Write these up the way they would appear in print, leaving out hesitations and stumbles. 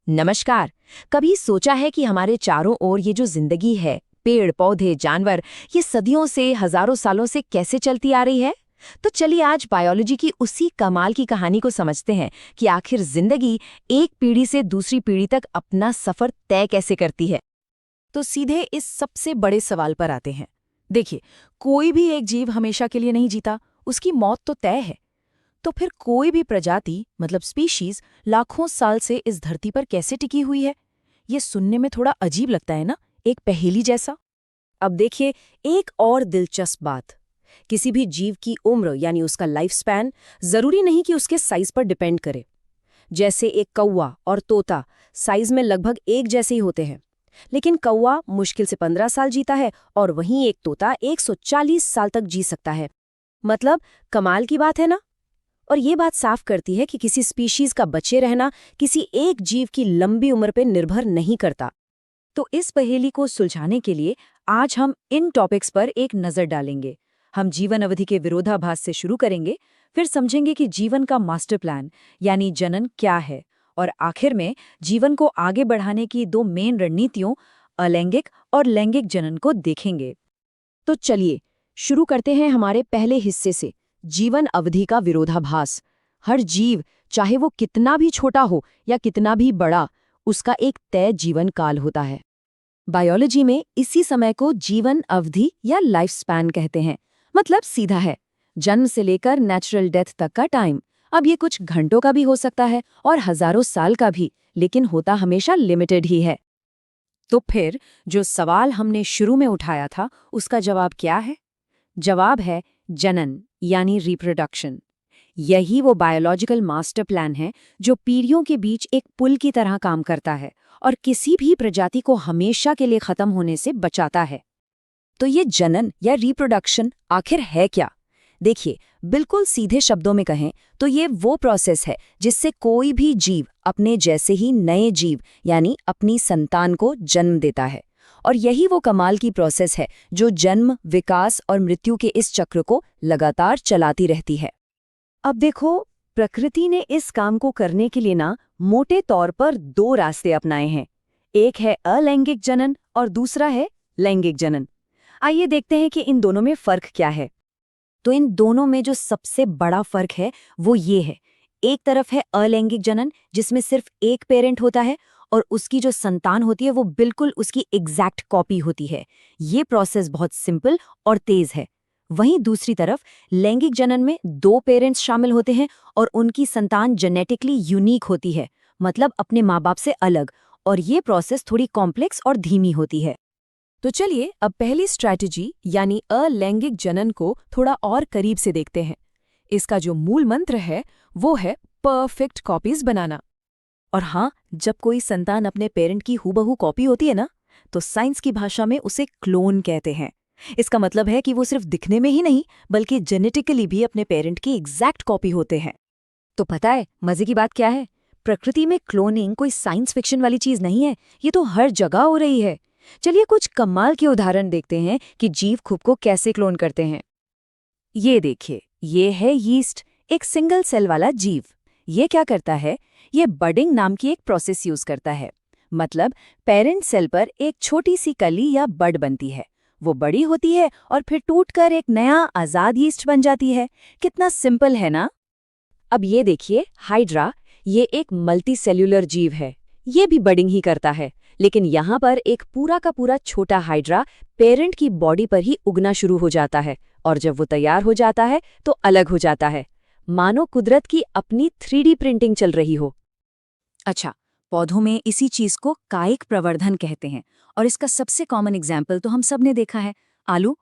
नमस्कार। कभी सोचा है कि हमारे चारों ओर ये जो जिंदगी है, पेड़ पौधे जानवर, ये सदियों से हजारों सालों से कैसे चलती आ रही है? तो चलिए आज बायोलॉजी की उसी कमाल की कहानी को समझते हैं कि आखिर जिंदगी एक पीढ़ी से दूसरी पीढ़ी तक अपना सफर तय कैसे करती है। तो सीधे इस सबसे बड़े सवाल पर आते हैं। देखिए, कोई भी एक जीव हमेशा के लिए नहीं जीता, उसकी मौत तो तय है। तो फिर कोई भी प्रजाति मतलब स्पीशीज लाखों साल से इस धरती पर कैसे टिकी हुई है? ये सुनने में थोड़ा अजीब लगता है ना, एक पहेली जैसा। अब देखिए, एक और दिलचस्प बात, किसी भी जीव की उम्र यानी उसका लाइफ स्पैन जरूरी नहीं कि उसके साइज पर डिपेंड करे। जैसे एक कौवा और तोता साइज में लगभग एक जैसे ही होते हैं, लेकिन कौवा मुश्किल से 15 साल जीता है और वहीं एक तोता 140 साल तक जी सकता है। मतलब कमाल की बात है ना। और ये बात साफ करती है कि किसी स्पीशीज का बचे रहना किसी एक जीव की लंबी उम्र पर निर्भर नहीं करता। तो इस पहेली को सुलझाने के लिए आज हम इन टॉपिक्स पर एक नजर डालेंगे। हम जीवन अवधि के विरोधाभास से शुरू करेंगे, फिर समझेंगे कि जीवन का मास्टर प्लान यानी जनन क्या है, और आखिर में जीवन को आगे बढ़ाने की दो मेन रणनीतियों अलैंगिक और लैंगिक जनन को देखेंगे। तो चलिए शुरू करते हैं हमारे पहले हिस्से से, जीवन अवधि का विरोधाभास। हर जीव, चाहे वो कितना भी छोटा हो या कितना भी बड़ा, उसका एक तय जीवन काल होता है। बायोलॉजी में इसी समय को जीवन अवधि या लाइफ स्पैन कहते हैं। मतलब सीधा है, जन्म से लेकर नेचुरल डेथ तक का टाइम। अब ये कुछ घंटों का भी हो सकता है और हजारों साल का भी, लेकिन होता हमेशा लिमिटेड ही है। तो फिर जो सवाल हमने शुरू में उठाया था, उसका जवाब क्या है? जवाब है जनन यानी रिप्रोडक्शन। यही वो बायोलॉजिकल मास्टर प्लान है जो पीढ़ियों के बीच एक पुल की तरह काम करता है और किसी भी प्रजाति को हमेशा के लिए खत्म होने से बचाता है। तो ये जनन या रिप्रोडक्शन आखिर है क्या? देखिए, बिल्कुल सीधे शब्दों में कहें तो ये वो प्रोसेस है जिससे कोई भी जीव अपने जैसे ही नए जीव यानी अपनी संतान को जन्म देता है। और यही वो कमाल की प्रोसेस है जो जन्म, विकास और मृत्यु के इस चक्र को लगातार चलाती रहती है। अब देखो, प्रकृति ने इस काम को करने के लिए ना मोटे तौर पर दो रास्ते अपनाए हैं। एक है अलैंगिक जनन और दूसरा है लैंगिक जनन। आइए देखते हैं कि इन दोनों में फर्क क्या है। तो इन दोनों में जो सबसे बड़ा फर्क है वो ये है, एक तरफ है अलैंगिक जनन जिसमें सिर्फ एक पेरेंट होता है और उसकी जो संतान होती है वो बिल्कुल उसकी एग्जैक्ट कॉपी होती है। ये प्रोसेस बहुत सिंपल और तेज है। वहीं दूसरी तरफ लैंगिक जनन में दो पेरेंट्स शामिल होते हैं और उनकी संतान जेनेटिकली यूनिक होती है, मतलब अपने माँ बाप से अलग, और ये प्रोसेस थोड़ी कॉम्प्लेक्स और धीमी होती है। तो चलिए अब पहली स्ट्रैटेजी यानी अलैंगिक जनन को थोड़ा और करीब से देखते हैं। इसका जो मूल मंत्र है वो है परफेक्ट कॉपीज बनाना। और हाँ, जब कोई संतान अपने पेरेंट की हूबहू कॉपी होती है ना, तो साइंस की भाषा में उसे क्लोन कहते हैं। इसका मतलब है कि वो सिर्फ दिखने में ही नहीं बल्कि जेनेटिकली भी अपने पेरेंट की एग्जैक्ट कॉपी होते हैं। तो पता है मजे की बात क्या है? प्रकृति में क्लोनिंग कोई साइंस फिक्शन वाली चीज नहीं है, ये तो हर जगह हो रही है। चलिए कुछ कमाल के उदाहरण देखते हैं कि जीव खुद को कैसे क्लोन करते हैं। ये देखिए, ये है यीस्ट, एक सिंगल सेल वाला जीव। ये क्या करता है? ये बडिंग नाम की एक प्रोसेस यूज करता है। मतलब पेरेंट सेल पर एक छोटी सी कली या बड बनती है, वो बड़ी होती है और फिर टूटकर एक नया आजाद यीस्ट बन जाती है। कितना सिंपल है ना। अब ये देखिए हाइड्रा, ये एक मल्टी सेल्यूलर जीव है। ये भी बडिंग ही करता है, लेकिन यहाँ पर एक पूरा का पूरा छोटा हाइड्रा पेरेंट की बॉडी पर ही उगना शुरू हो जाता है और जब वो तैयार हो जाता है तो अलग हो जाता है, मानो कुदरत की अपनी 3D प्रिंटिंग चल रही हो। अच्छा, पौधों में इसी चीज को कायिक प्रवर्धन कहते हैं और इसका सबसे कॉमन एग्जाम्पल तो हम सब ने देखा है, आलू।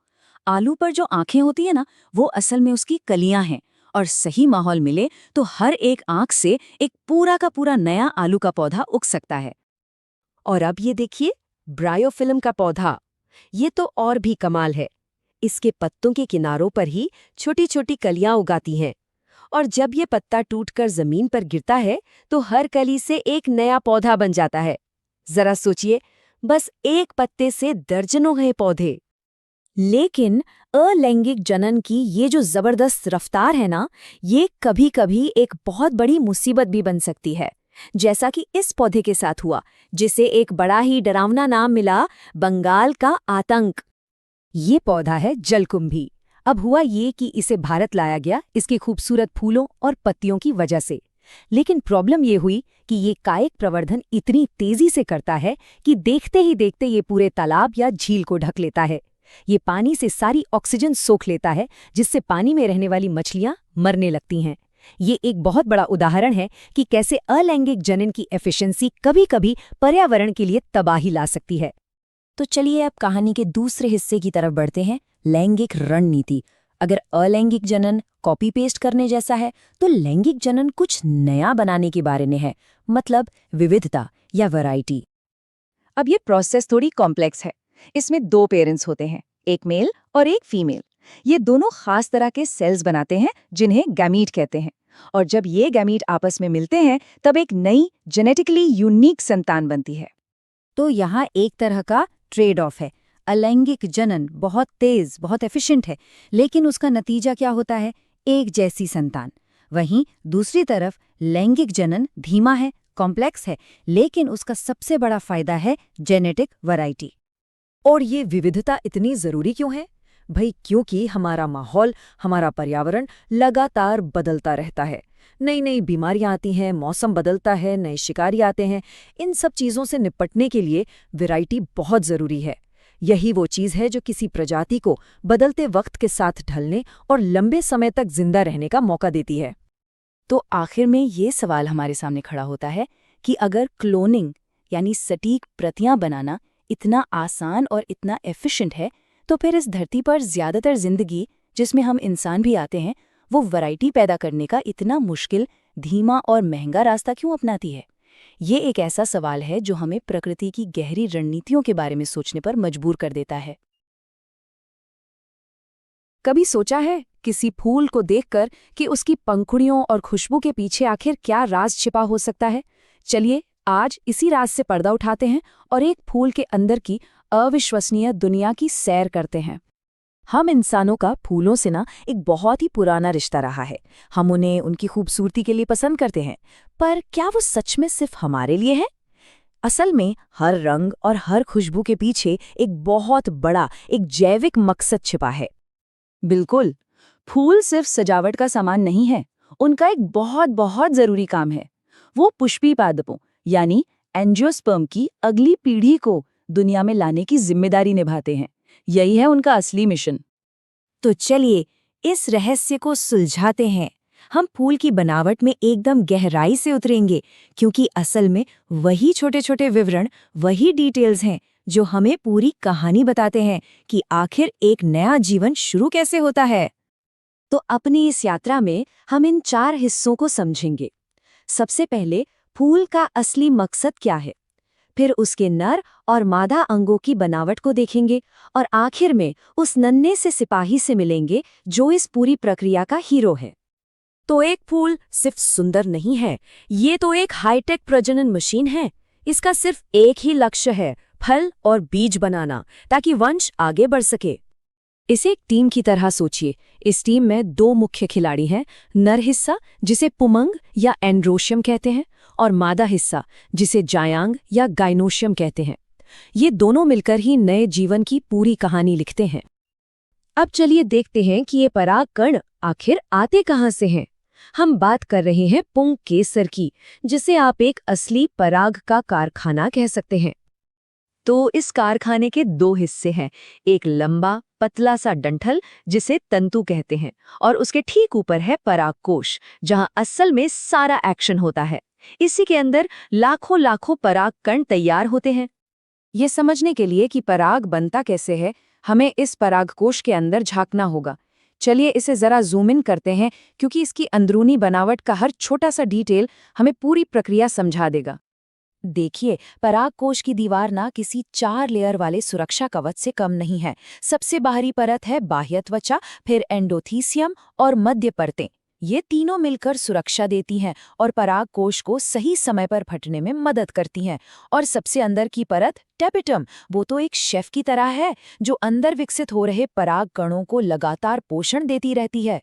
आलू पर जो आंखें होती है ना, वो असल में उसकी कलियां हैं और सही माहौल मिले तो हर एक आंख से एक पूरा का पूरा नया आलू का पौधा उग सकता है। और अब ये देखिए ब्रायोफिल्म का पौधा, ये तो और भी कमाल है। इसके पत्तों के किनारों पर ही छोटी छोटी कलियां उगाती हैं और जब ये पत्ता टूटकर जमीन पर गिरता है तो हर कली से एक नया पौधा बन जाता है। जरा सोचिए, बस एक पत्ते से दर्जनों नए पौधे। लेकिन अलैंगिक जनन की ये जो जबरदस्त रफ्तार है ना, ये कभी-कभी एक बहुत बड़ी मुसीबत भी बन सकती है। जैसा कि इस पौधे के साथ हुआ, जिसे एक बड़ा ही डरावना नाम मिला, बंगाल का आतंक। ये पौधा है जलकुंभी। अब हुआ ये कि इसे भारत लाया गया इसके खूबसूरत फूलों और पत्तियों की वजह से। लेकिन प्रॉब्लम ये हुई कि ये कायिक प्रवर्धन इतनी तेजी से करता है कि देखते ही देखते ये पूरे तालाब या झील को ढक लेता है। ये पानी से सारी ऑक्सीजन सोख लेता है, जिससे पानी में रहने वाली मछलियां मरने लगती हैं। ये एक बहुत बड़ा उदाहरण है कि कैसे अलैंगिक जनन की एफिशिएंसी कभी-कभी पर्यावरण के लिए तबाही ला सकती है। तो चलिए अब कहानी के दूसरे हिस्से की तरफ बढ़ते हैं, लैंगिक रणनीति। अगर अलैंगिक जनन कॉपी पेस्ट करने जैसा है, तो लैंगिक जनन कुछ नया बनाने के बारे में है, मतलब विविधता या वैरायटी। अब ये प्रोसेस थोड़ी कॉम्प्लेक्स है। इसमें 2 पेरेंट्स होते हैं, एक मेल और एक फीमेल। ये दोनों खास तरह के सेल्स बनाते हैं जिन्हें गैमीट कहते हैं। और जब ये गैमीट आपस में मिलते हैं तब एक नई जेनेटिकली यूनिक संतान बनती है। तो यहाँ एक तरह का ट्रेड ऑफ है। अलैंगिक जनन बहुत तेज, बहुत एफिशिएंट है, लेकिन उसका नतीजा क्या होता है? एक जैसी संतान। वहीं दूसरी तरफ लैंगिक जनन धीमा है, कॉम्प्लेक्स है, लेकिन उसका सबसे बड़ा फायदा है जेनेटिक वैरायटी। और ये विविधता इतनी जरूरी क्यों है? भाई क्योंकि हमारा माहौल, हमारा पर्यावरण लगातार बदलता रहता है। नई नई बीमारियां आती हैं, मौसम बदलता है, नए शिकारी आते हैं। इन सब चीज़ों से निपटने के लिए वैरायटी बहुत ज़रूरी है। यही वो चीज़ है जो किसी प्रजाति को बदलते वक्त के साथ ढलने और लंबे समय तक जिंदा रहने का मौका देती है। तो आखिर में ये सवाल हमारे सामने खड़ा होता है कि अगर क्लोनिंग यानी सटीक प्रतियां बनाना इतना आसान और इतना एफिशिएंट है, तो फिर इस धरती पर ज्यादातर जिंदगी, जिसमें हम इंसान भी आते हैं, वो वैरायटी पैदा करने का इतना मुश्किल, धीमा और महंगा रास्ता क्यों अपनाती है? ये एक ऐसा सवाल है जो हमें प्रकृति की गहरी रणनीतियों के बारे में सोचने पर मजबूर कर देता है। कभी सोचा है किसी फूल को देखकर कि उसकी पंखुड़ियों और खुशबू के पीछे आखिर क्या राज छिपा हो सकता है? चलिए आज इसी राज से पर्दा उठाते हैं और एक फूल के अंदर की अविश्वसनीय दुनिया की सैर करते हैं। हम इंसानों का फूलों से एक बहुत ही पुराना रिश्ता रहा है। हम उन्हें उनकी खूबसूरती के लिए पसंद करते हैं, पर क्या वो सच में सिर्फ हमारे लिए है? असल में हर रंग और हर खुशबू के पीछे एक बहुत बड़ा, एक जैविक मकसद छिपा है। बिल्कुल, फूल सिर्फ सजावट का सामान नहीं है, उनका एक बहुत बहुत जरूरी काम है। वो पुष्पी पादपों यानी एंजियोस्पर्म की अगली पीढ़ी को दुनिया में लाने की जिम्मेदारी निभाते हैं। यही है उनका असली मिशन। तो चलिए इस रहस्य को सुलझाते हैं। हम फूल की बनावट में एकदम गहराई से उतरेंगे, क्योंकि असल में वही छोटे छोटे विवरण, वही डिटेल्स हैं जो हमें पूरी कहानी बताते हैं कि आखिर एक नया जीवन शुरू कैसे होता है। तो अपनी इस यात्रा में हम इन 4 हिस्सों को समझेंगे। सबसे पहले फूल का असली मकसद क्या है, फिर उसके नर और मादा अंगों की बनावट को देखेंगे, और आखिर में उस नन्हे से सिपाही से मिलेंगे जो इस पूरी प्रक्रिया का हीरो है। तो एक फूल सिर्फ सुंदर नहीं है, ये तो एक हाईटेक प्रजनन मशीन है। इसका सिर्फ एक ही लक्ष्य है, फल और बीज बनाना, ताकि वंश आगे बढ़ सके। इसे एक टीम की तरह सोचिए। इस टीम में 2 मुख्य खिलाड़ी हैं, नर हिस्सा जिसे पुमंग या एंड्रोशियम कहते हैं, और मादा हिस्सा जिसे जायांग या गाइनोशियम कहते हैं। ये दोनों मिलकर ही नए जीवन की पूरी कहानी लिखते हैं। अब चलिए देखते हैं कि ये पराग कण आखिर आते कहाँ से हैं। हम बात कर रहे हैं पुंग केसर की, जिसे आप एक असली पराग का कारखाना कह सकते हैं। तो इस कारखाने के 2 हिस्से हैं, एक लंबा पतला सा डंठल जिसे तंतु कहते हैं, और उसके ठीक ऊपर है परागकोश, जहां असल में सारा एक्शन होता है। इसी के अंदर लाखों लाखों पराग कण तैयार होते हैं। ये समझने के लिए कि पराग बनता कैसे है, हमें इस परागकोश के अंदर झांकना होगा। चलिए इसे जरा जूम इन करते हैं, क्योंकि इसकी अंदरूनी बनावट का हर छोटा सा डिटेल हमें पूरी प्रक्रिया समझा देगा। देखिए, परागकोश की दीवार किसी 4 लेयर वाले सुरक्षा कवच से कम नहीं है। सबसे बाहरी परत है बाह्य त्वचा, फिर एंडोथीसियम और मध्य परतें। ये तीनों मिलकर सुरक्षा देती हैं और परागकोश को सही समय पर फटने में मदद करती हैं। और सबसे अंदर की परत टेपिटम, वो तो एक शेफ की तरह है, जो अंदर विकसित हो रहे पराग कणों को लगातार पोषण देती रहती है।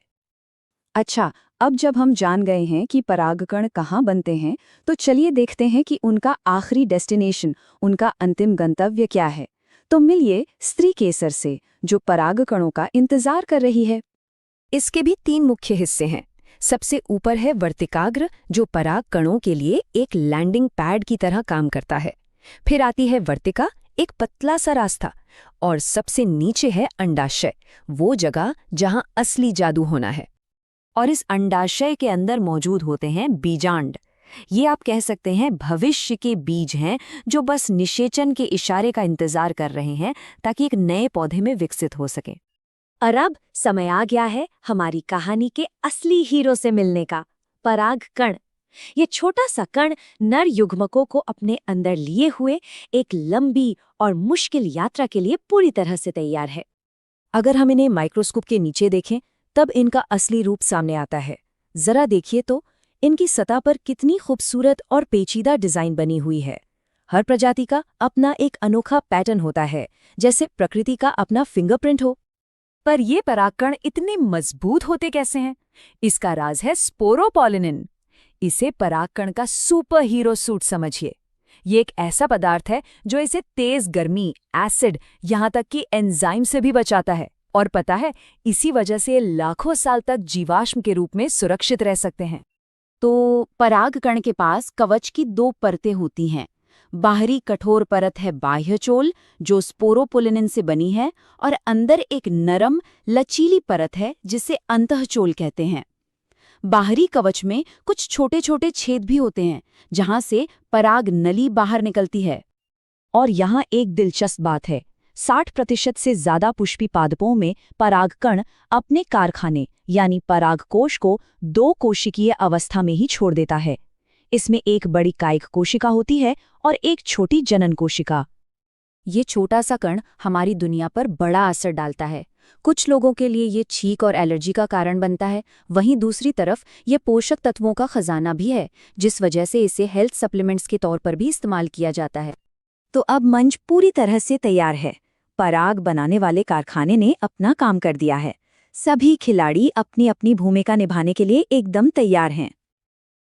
अच्छा, अब जब हम जान गए हैं कि परागकण कहाँ बनते हैं, तो चलिए देखते हैं कि उनका आखिरी डेस्टिनेशन, उनका अंतिम गंतव्य क्या है। तो मिलिए स्त्री केसर से, जो परागकणों का इंतजार कर रही है। इसके भी 3 मुख्य हिस्से हैं। सबसे ऊपर है वर्तिकाग्र, जो पराग कणों के लिए एक लैंडिंग पैड की तरह काम करता है। फिर आती है वर्तिका, एक पतला सा रास्ता। और सबसे नीचे है अंडाशय, वो जगह जहां असली जादू होना है। और इस अंडाशय के अंदर मौजूद होते हैं बीजांड। ये आप कह सकते हैं भविष्य के बीज हैं, जो बस निषेचन के इशारे का इंतजार कर रहे हैं ताकि एक नए पौधे में विकसित हो सके। और अब समय आ गया है हमारी कहानी के असली हीरो से मिलने का, परागकण। ये छोटा सा कण नर युग्मकों को अपने अंदर लिए हुए एक लंबी और मुश्किल यात्रा के लिए पूरी तरह से तैयार है। अगर हम इन्हें माइक्रोस्कोप के नीचे देखें, तब इनका असली रूप सामने आता है। जरा देखिए तो, इनकी सतह पर कितनी खूबसूरत और पेचीदा डिजाइन बनी हुई है। हर प्रजाति का अपना एक अनोखा पैटर्न होता है, जैसे प्रकृति का अपना फिंगरप्रिंट हो। पर ये परागकण इतने मजबूत होते कैसे हैं? इसका राज है स्पोरोपोलिनिन। इसे परागकण का सुपर हीरो सूट समझिए। ये एक ऐसा पदार्थ है जो इसे तेज गर्मी, एसिड, यहाँ तक कि एंजाइम से भी बचाता है। और पता है, इसी वजह से ये लाखों साल तक जीवाश्म के रूप में सुरक्षित रह सकते हैं। तो परागकण के पास कवच की 2 परतें होती हैं। बाहरी कठोर परत है बाह्यचोल, जो स्पोरोपोलिनिन से बनी है, और अंदर एक नरम, लचीली परत है जिसे अंतःचोल कहते हैं। बाहरी कवच में कुछ छोटे छोटे छेद भी होते हैं, जहां से पराग नली बाहर निकलती है। और यहाँ एक दिलचस्प बात है, 60% से ज्यादा पुष्पी पादपों में परागकण अपने कारखाने यानी परागकोश को 2 कोशिकीय अवस्था में ही छोड़ देता है। इसमें एक बड़ी कायिक कोशिका होती है और एक छोटी जनन कोशिका। ये छोटा सा कण हमारी दुनिया पर बड़ा असर डालता है। कुछ लोगों के लिए ये छींक और एलर्जी का कारण बनता है, वहीं दूसरी तरफ ये पोषक तत्वों का खजाना भी है, जिस वजह से इसे हेल्थ सप्लीमेंट्स के तौर पर भी इस्तेमाल किया जाता है। तो अब मंच पूरी तरह से तैयार है। पराग बनाने वाले कारखाने ने अपना काम कर दिया है। सभी खिलाड़ी अपनी अपनी भूमिका निभाने के लिए एकदम तैयार हैं।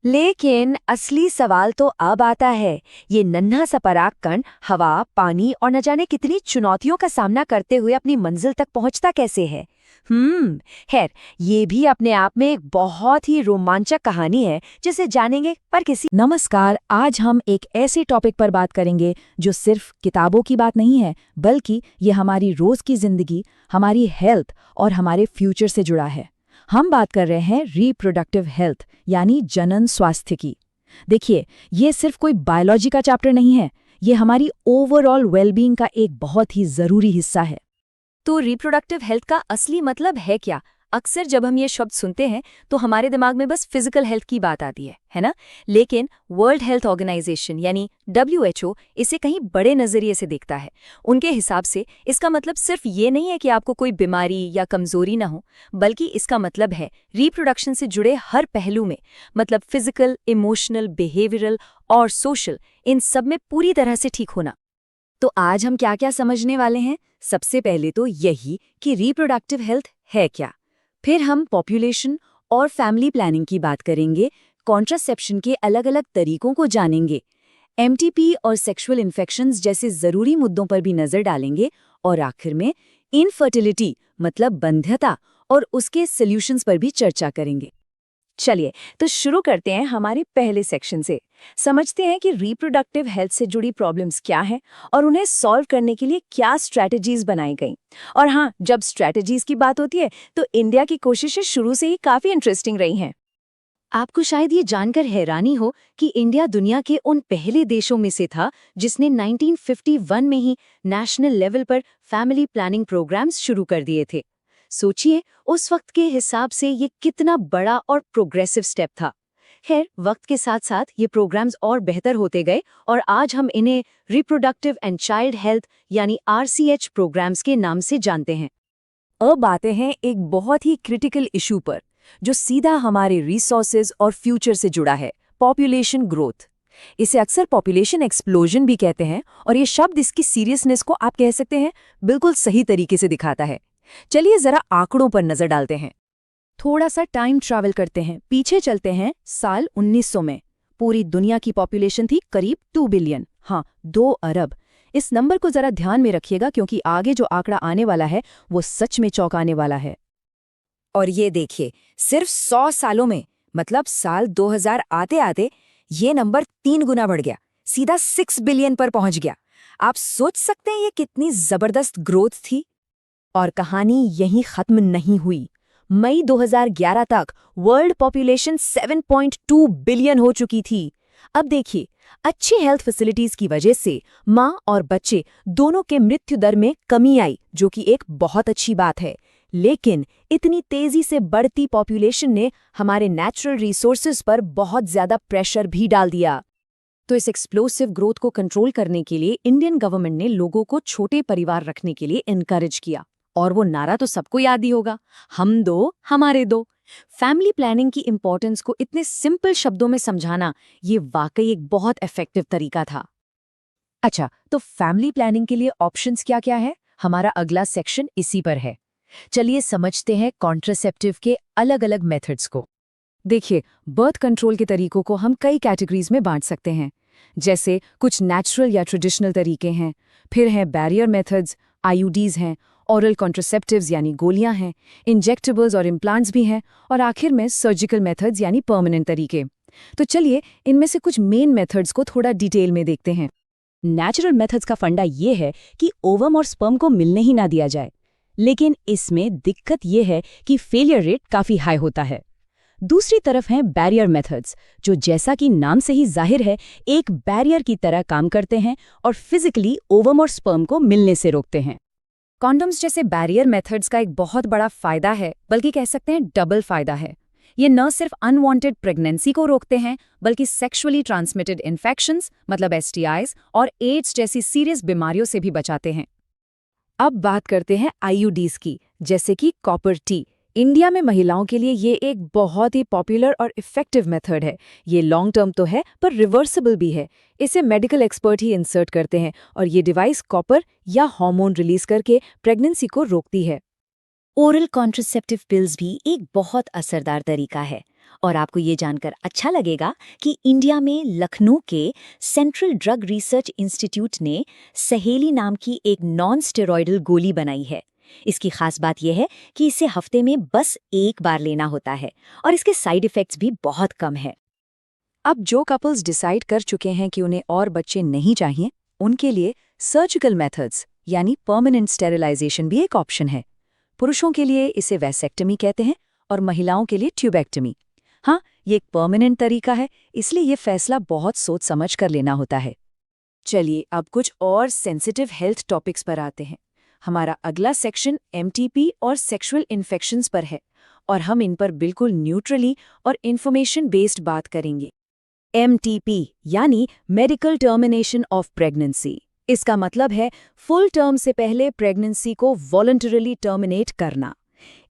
लेकिन असली सवाल तो अब आता है, ये नन्हा सा परागकण हवा, पानी और न जाने कितनी चुनौतियों का सामना करते हुए अपनी मंजिल तक पहुंचता कैसे है। खैर, ये भी अपने आप में एक बहुत ही रोमांचक कहानी है, जिसे जानेंगे पर किसी। नमस्कार, आज हम एक ऐसे टॉपिक पर बात करेंगे जो सिर्फ किताबों की बात नहीं है, बल्कि ये हमारी रोज की जिंदगी, हमारी हेल्थ और हमारे फ्यूचर से जुड़ा है। हम बात कर रहे हैं रिप्रोडक्टिव हेल्थ यानी जनन स्वास्थ्य की। देखिए, ये सिर्फ कोई बायोलॉजी का चैप्टर नहीं है, ये हमारी ओवरऑल वेलबींग का एक बहुत ही जरूरी हिस्सा है। तो रिप्रोडक्टिव हेल्थ का असली मतलब है क्या? अक्सर जब हम ये शब्द सुनते हैं तो हमारे दिमाग में बस फिजिकल हेल्थ की बात आती है ना? लेकिन वर्ल्ड हेल्थ ऑर्गेनाइजेशन यानी WHO इसे कहीं बड़े नजरिए से देखता है। उनके हिसाब से इसका मतलब सिर्फ ये नहीं है कि आपको कोई बीमारी या कमजोरी ना हो, बल्कि इसका मतलब है रिप्रोडक्शन से जुड़े हर पहलू में, मतलब फिजिकल, इमोशनल, बिहेवियरल और सोशल, इन सब में पूरी तरह से ठीक होना। तो आज हम क्या क्या समझने वाले हैं? सबसे पहले तो यही कि रिप्रोडक्टिव हेल्थ है क्या। फिर हम पॉपुलेशन और फैमिली प्लानिंग की बात करेंगे, कॉन्ट्रासेप्शन के अलग अलग तरीकों को जानेंगे, MTP और सेक्सुअल इन्फेक्शंस जैसे ज़रूरी मुद्दों पर भी नज़र डालेंगे, और आखिर में इनफर्टिलिटी मतलब बंध्यता और उसके सॉल्यूशंस पर भी चर्चा करेंगे। चलिए, तो शुरू करते हैं हमारे पहले सेक्शन से। समझते हैं कि रिप्रोडक्टिव हेल्थ से जुड़ी प्रॉब्लम्स क्या हैं और उन्हें सॉल्व करने के लिए क्या स्ट्रैटेजीज बनाई गई। और हाँ, जब स्ट्रैटेजीज की बात होती है तो इंडिया की कोशिशें शुरू से ही काफ़ी इंटरेस्टिंग रही हैं। आपको शायद ये जानकर हैरानी हो कि इंडिया दुनिया के उन पहले देशों में से था जिसने 1951 में ही नेशनल लेवल पर फैमिली प्लानिंग प्रोग्राम्स शुरू कर दिए थे। सोचिए, उस वक्त के हिसाब से ये कितना बड़ा और प्रोग्रेसिव स्टेप था। खैर, वक्त के साथ साथ ये प्रोग्राम्स और बेहतर होते गए और आज हम इन्हें रिप्रोडक्टिव एंड चाइल्ड हेल्थ यानी RCH प्रोग्राम्स के नाम से जानते हैं। अब आते हैं एक बहुत ही क्रिटिकल इशू पर, जो सीधा हमारे रिसोर्सेज और फ्यूचर से जुड़ा है, पॉपुलेशन ग्रोथ। इसे अक्सर पॉपुलेशन एक्सप्लोजन भी कहते हैं, और ये शब्द इसकी सीरियसनेस को आप कह सकते हैं बिल्कुल सही तरीके से दिखाता है। चलिए जरा आंकड़ों पर नजर डालते हैं। थोड़ा सा टाइम ट्रैवल करते हैं, पीछे चलते हैं साल 1900 में। पूरी दुनिया की पॉपुलेशन थी करीब 2 बिलियन, हाँ 2 अरब। इस नंबर को जरा ध्यान में रखिएगा क्योंकि आगे जो आंकड़ा आने वाला है वो सच में चौंकाने वाला है। और ये देखिए, सिर्फ 100 सालों में, मतलब साल 2000 आते आते ये नंबर 3 गुना बढ़ गया, सीधा 6 बिलियन पर पहुंच गया। आप सोच सकते हैं ये कितनी जबरदस्त ग्रोथ थी। और कहानी यहीं खत्म नहीं हुई। मई 2011 तक वर्ल्ड पॉपुलेशन 7.2 बिलियन हो चुकी थी। अब देखिए, अच्छी हेल्थ फैसिलिटीज की वजह से माँ और बच्चे दोनों के मृत्यु दर में कमी आई, जो कि एक बहुत अच्छी बात है। लेकिन इतनी तेजी से बढ़ती पॉपुलेशन ने हमारे नेचुरल रिसोर्सेज पर बहुत ज्यादा प्रेशर भी डाल दिया। तो इस एक्सप्लोसिव ग्रोथ को कंट्रोल करने के लिए इंडियन गवर्नमेंट ने लोगों को छोटे परिवार रखने के लिए एनकरेज किया। और वो नारा तो सबको याद ही होगा, हम दो हमारे दो। फैमिली प्लानिंग की इंपॉर्टेंस को इतने सिंपल शब्दों में समझाना ये वाकई एक बहुत इफेक्टिव तरीका था। अच्छा, तो फैमिली प्लानिंग के लिए ऑप्शंस क्या-क्या है? हमारा अगला सेक्शन इसी पर है। चलिए समझते हैं कॉन्ट्रासेप्टिव के अलग-अलग मेथड्स को। देखिए, बर्थ कंट्रोल के तरीकों को हम कई कैटेगरीज में बांट सकते हैं। जैसे कुछ नेचुरल या ट्रेडिशनल तरीके हैं, फिर हैं बैरियर मेथड्स, आईयूडीज हैं, ओरल कॉन्ट्रासेप्टिव्स यानी गोलियां हैं, इंजेक्टेबल्स और इम्प्लांट्स भी हैं, और आखिर में सर्जिकल मेथड्स यानी परमानेंट तरीके। तो चलिए इनमें से कुछ मेन मेथड्स को थोड़ा डिटेल में देखते हैं। नेचुरल मेथड्स का फंडा ये है कि ओवम और स्पर्म को मिलने ही ना दिया जाए, लेकिन इसमें दिक्कत ये है कि फेलियर रेट काफी हाई होता है। दूसरी तरफ हैं बैरियर मेथड्स, जो जैसा कि नाम से ही जाहिर है एक बैरियर की तरह काम करते हैं और फिजिकली ओवम और स्पर्म को मिलने से रोकते हैं। कॉन्डोम्स जैसे बैरियर मेथड्स का एक बहुत बड़ा फायदा है, बल्कि कह सकते हैं डबल फायदा है। ये न सिर्फ अनवांटेड प्रेगनेंसी को रोकते हैं, बल्कि सेक्सुअली ट्रांसमिटेड इन्फेक्शंस मतलब एसटीआईज और एड्स जैसी सीरियस बीमारियों से भी बचाते हैं। अब बात करते हैं आईयूडीज की, जैसे कि कॉपर टी। इंडिया में महिलाओं के लिए ये एक बहुत ही पॉपुलर और इफेक्टिव मेथड है। ये लॉन्ग टर्म तो है पर रिवर्सिबल भी है। इसे मेडिकल एक्सपर्ट ही इंसर्ट करते हैं और ये डिवाइस कॉपर या हार्मोन रिलीज करके प्रेगनेंसी को रोकती है। ओरल कॉन्ट्रासेप्टिव पिल्स भी एक बहुत असरदार तरीका है, और आपको ये जानकर अच्छा लगेगा कि इंडिया में लखनऊ के सेंट्रल ड्रग रिसर्च इंस्टीट्यूट ने सहेली नाम की एक नॉन स्टेरॉयडल गोली बनाई है। इसकी खास बात यह है कि इसे हफ्ते में बस एक बार लेना होता है और इसके साइड इफ़ेक्ट्स भी बहुत कम है। अब जो कपल्स डिसाइड कर चुके हैं कि उन्हें और बच्चे नहीं चाहिए, उनके लिए सर्जिकल मेथड्स यानी परमानेंट स्टेरिलाइजेशन भी एक ऑप्शन है। पुरुषों के लिए इसे वैसेक्टमी कहते हैं और महिलाओं के लिए ट्यूबेक्टमी। हाँ, ये एक परमानेंट तरीका है, इसलिए ये फैसला बहुत सोच समझ कर लेना होता है। चलिए अब कुछ और सेंसिटिव हेल्थ टॉपिक्स पर आते हैं। हमारा अगला सेक्शन एमटीपी और सेक्सुअल इन्फेक्शंस पर है, और हम इन पर बिल्कुल न्यूट्रली और इन्फॉर्मेशन बेस्ड बात करेंगे। एमटीपी यानी मेडिकल टर्मिनेशन ऑफ प्रेगनेंसी। इसका मतलब है फुल टर्म से पहले प्रेगनेंसी को वॉलंटरली टर्मिनेट करना।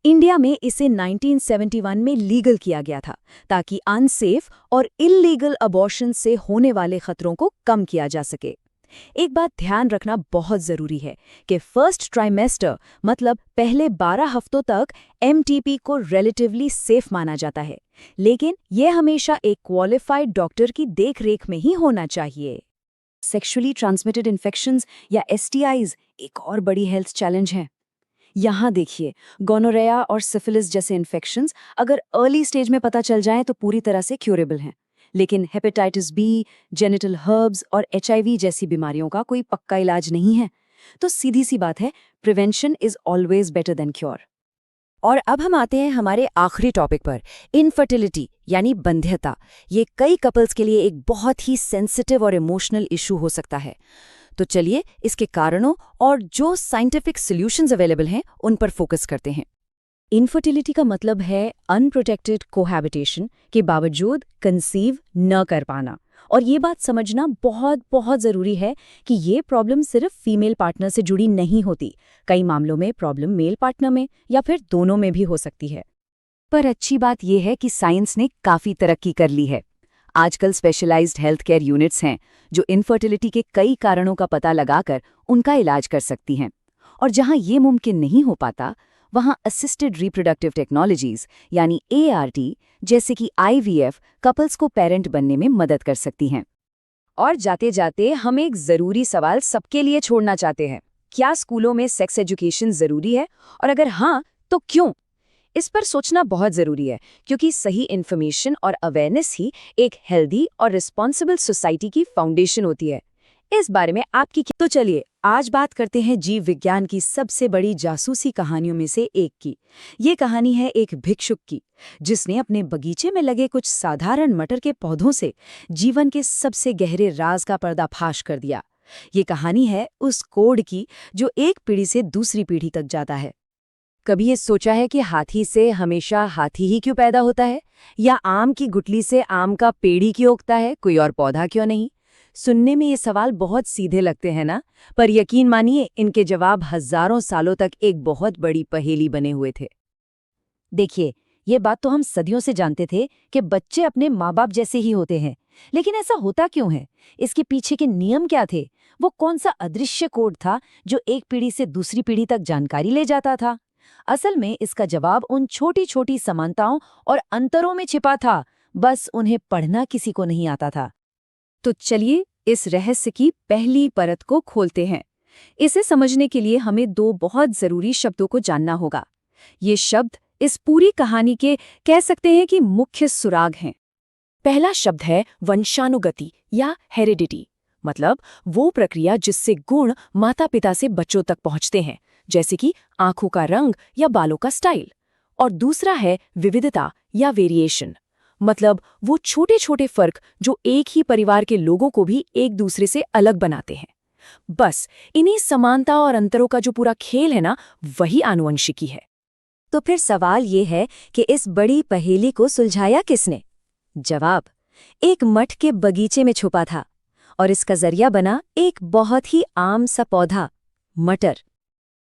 इंडिया में इसे 1971 में लीगल किया गया था, ताकि अनसेफ और इल्लीगल अबॉर्शन से होने वाले खतरों को कम किया जा सके। एक बात ध्यान रखना बहुत जरूरी है कि फर्स्ट ट्राइमेस्टर मतलब पहले 12 हफ्तों तक एमटीपी को रिलेटिवली सेफ माना जाता है, लेकिन यह हमेशा एक क्वालिफाइड डॉक्टर की देखरेख में ही होना चाहिए। सेक्सुअली ट्रांसमिटेड इन्फेक्शंस या एसटीआईज एक और बड़ी हेल्थ चैलेंज है। यहाँ देखिए, गोनोरेया और सिफिलिस जैसे इन्फेक्शंस अगर अर्ली स्टेज में पता चल जाएं तो पूरी तरह से क्यूरेबल हैं, लेकिन हेपेटाइटिस बी, जेनिटल हर्ब्स और एचआईवी जैसी बीमारियों का कोई पक्का इलाज नहीं है। तो सीधी सी बात है, prevention is always better than cure. और अब हम आते हैं हमारे आखिरी टॉपिक पर, इनफर्टिलिटी यानी बंध्यता। ये कई कपल्स के लिए एक बहुत ही सेंसिटिव और इमोशनल इशू हो सकता है। तो चलिए इसके कारणों और जो साइंटिफिक सॉल्यूशंस अवेलेबल हैं उन पर फोकस करते हैं। इनफर्टिलिटी का मतलब है अनप्रोटेक्टेड कोहैबिटेशन के बावजूद कंसीव न कर पाना। और ये बात समझना बहुत बहुत ज़रूरी है कि ये प्रॉब्लम सिर्फ फीमेल पार्टनर से जुड़ी नहीं होती। कई मामलों में प्रॉब्लम मेल पार्टनर में या फिर दोनों में भी हो सकती है। पर अच्छी बात यह है कि साइंस ने काफ़ी तरक्की कर ली है। आजकल स्पेशलाइज्ड हेल्थ केयर यूनिट्स हैं जो इनफर्टिलिटी के कई कारणों का पता लगाकर उनका इलाज कर सकती हैं। और जहां ये मुमकिन नहीं हो पाता, वहाँ असिस्टेड रिप्रोडक्टिव टेक्नोलॉजीज यानी ART जैसे कि IVF कपल्स को पेरेंट बनने में मदद कर सकती हैं। और जाते जाते हम एक ज़रूरी सवाल सबके लिए छोड़ना चाहते हैं। क्या स्कूलों में सेक्स एजुकेशन ज़रूरी है? और अगर हाँ, तो क्यों? इस पर सोचना बहुत ज़रूरी है, क्योंकि सही इन्फॉर्मेशन और अवेयरनेस ही एक हेल्दी और रिस्पॉन्सिबल सोसाइटी की फाउंडेशन होती है। इस बारे में आपकी तो चलिए आज बात करते हैं जीव विज्ञान की सबसे बड़ी जासूसी कहानियों में से एक की। ये कहानी है एक भिक्षुक की, जिसने अपने बगीचे में लगे कुछ साधारण मटर के पौधों से जीवन के सबसे गहरे राज का पर्दाफाश कर दिया। ये कहानी है उस कोड की जो एक पीढ़ी से दूसरी पीढ़ी तक जाता है। कभी ये सोचा है कि हाथी से हमेशा हाथी ही क्यों पैदा होता है, या आम की गुठली से आम का पेड़ ही क्यों उगता है, कोई और पौधा क्यों नहीं? सुनने में ये सवाल बहुत सीधे लगते हैं ना, पर यकीन मानिए इनके जवाब हजारों सालों तक एक बहुत बड़ी पहेली बने हुए थे। देखिए, ये बात तो हम सदियों से जानते थे कि बच्चे अपने माँ बाप जैसे ही होते हैं, लेकिन ऐसा होता क्यों है? इसके पीछे के नियम क्या थे? वो कौन सा अदृश्य कोड था जो एक पीढ़ी से दूसरी पीढ़ी तक जानकारी ले जाता था? असल में इसका जवाब उन छोटी छोटी समानताओं और अंतरों में छिपा था, बस उन्हें पढ़ना किसी को नहीं आता था। तो चलिए इस रहस्य की पहली परत को खोलते हैं। इसे समझने के लिए हमें दो बहुत जरूरी शब्दों को जानना होगा। ये शब्द इस पूरी कहानी के कह सकते हैं कि मुख्य सुराग हैं। पहला शब्द है वंशानुगति या हेरिडिटी, मतलब वो प्रक्रिया जिससे गुण माता पिता से बच्चों तक पहुंचते हैं, जैसे कि आंखों का रंग या बालों का स्टाइल। और दूसरा है विविधता या वेरिएशन, मतलब वो छोटे छोटे फर्क जो एक ही परिवार के लोगों को भी एक दूसरे से अलग बनाते हैं। बस इन्हीं समानता और अंतरों का जो पूरा खेल है ना, वही आनुवंशिकी है। तो फिर सवाल ये है कि इस बड़ी पहेली को सुलझाया किसने? जवाब एक मठ के बगीचे में छुपा था, और इसका जरिया बना एक बहुत ही आम सा पौधा, मटर।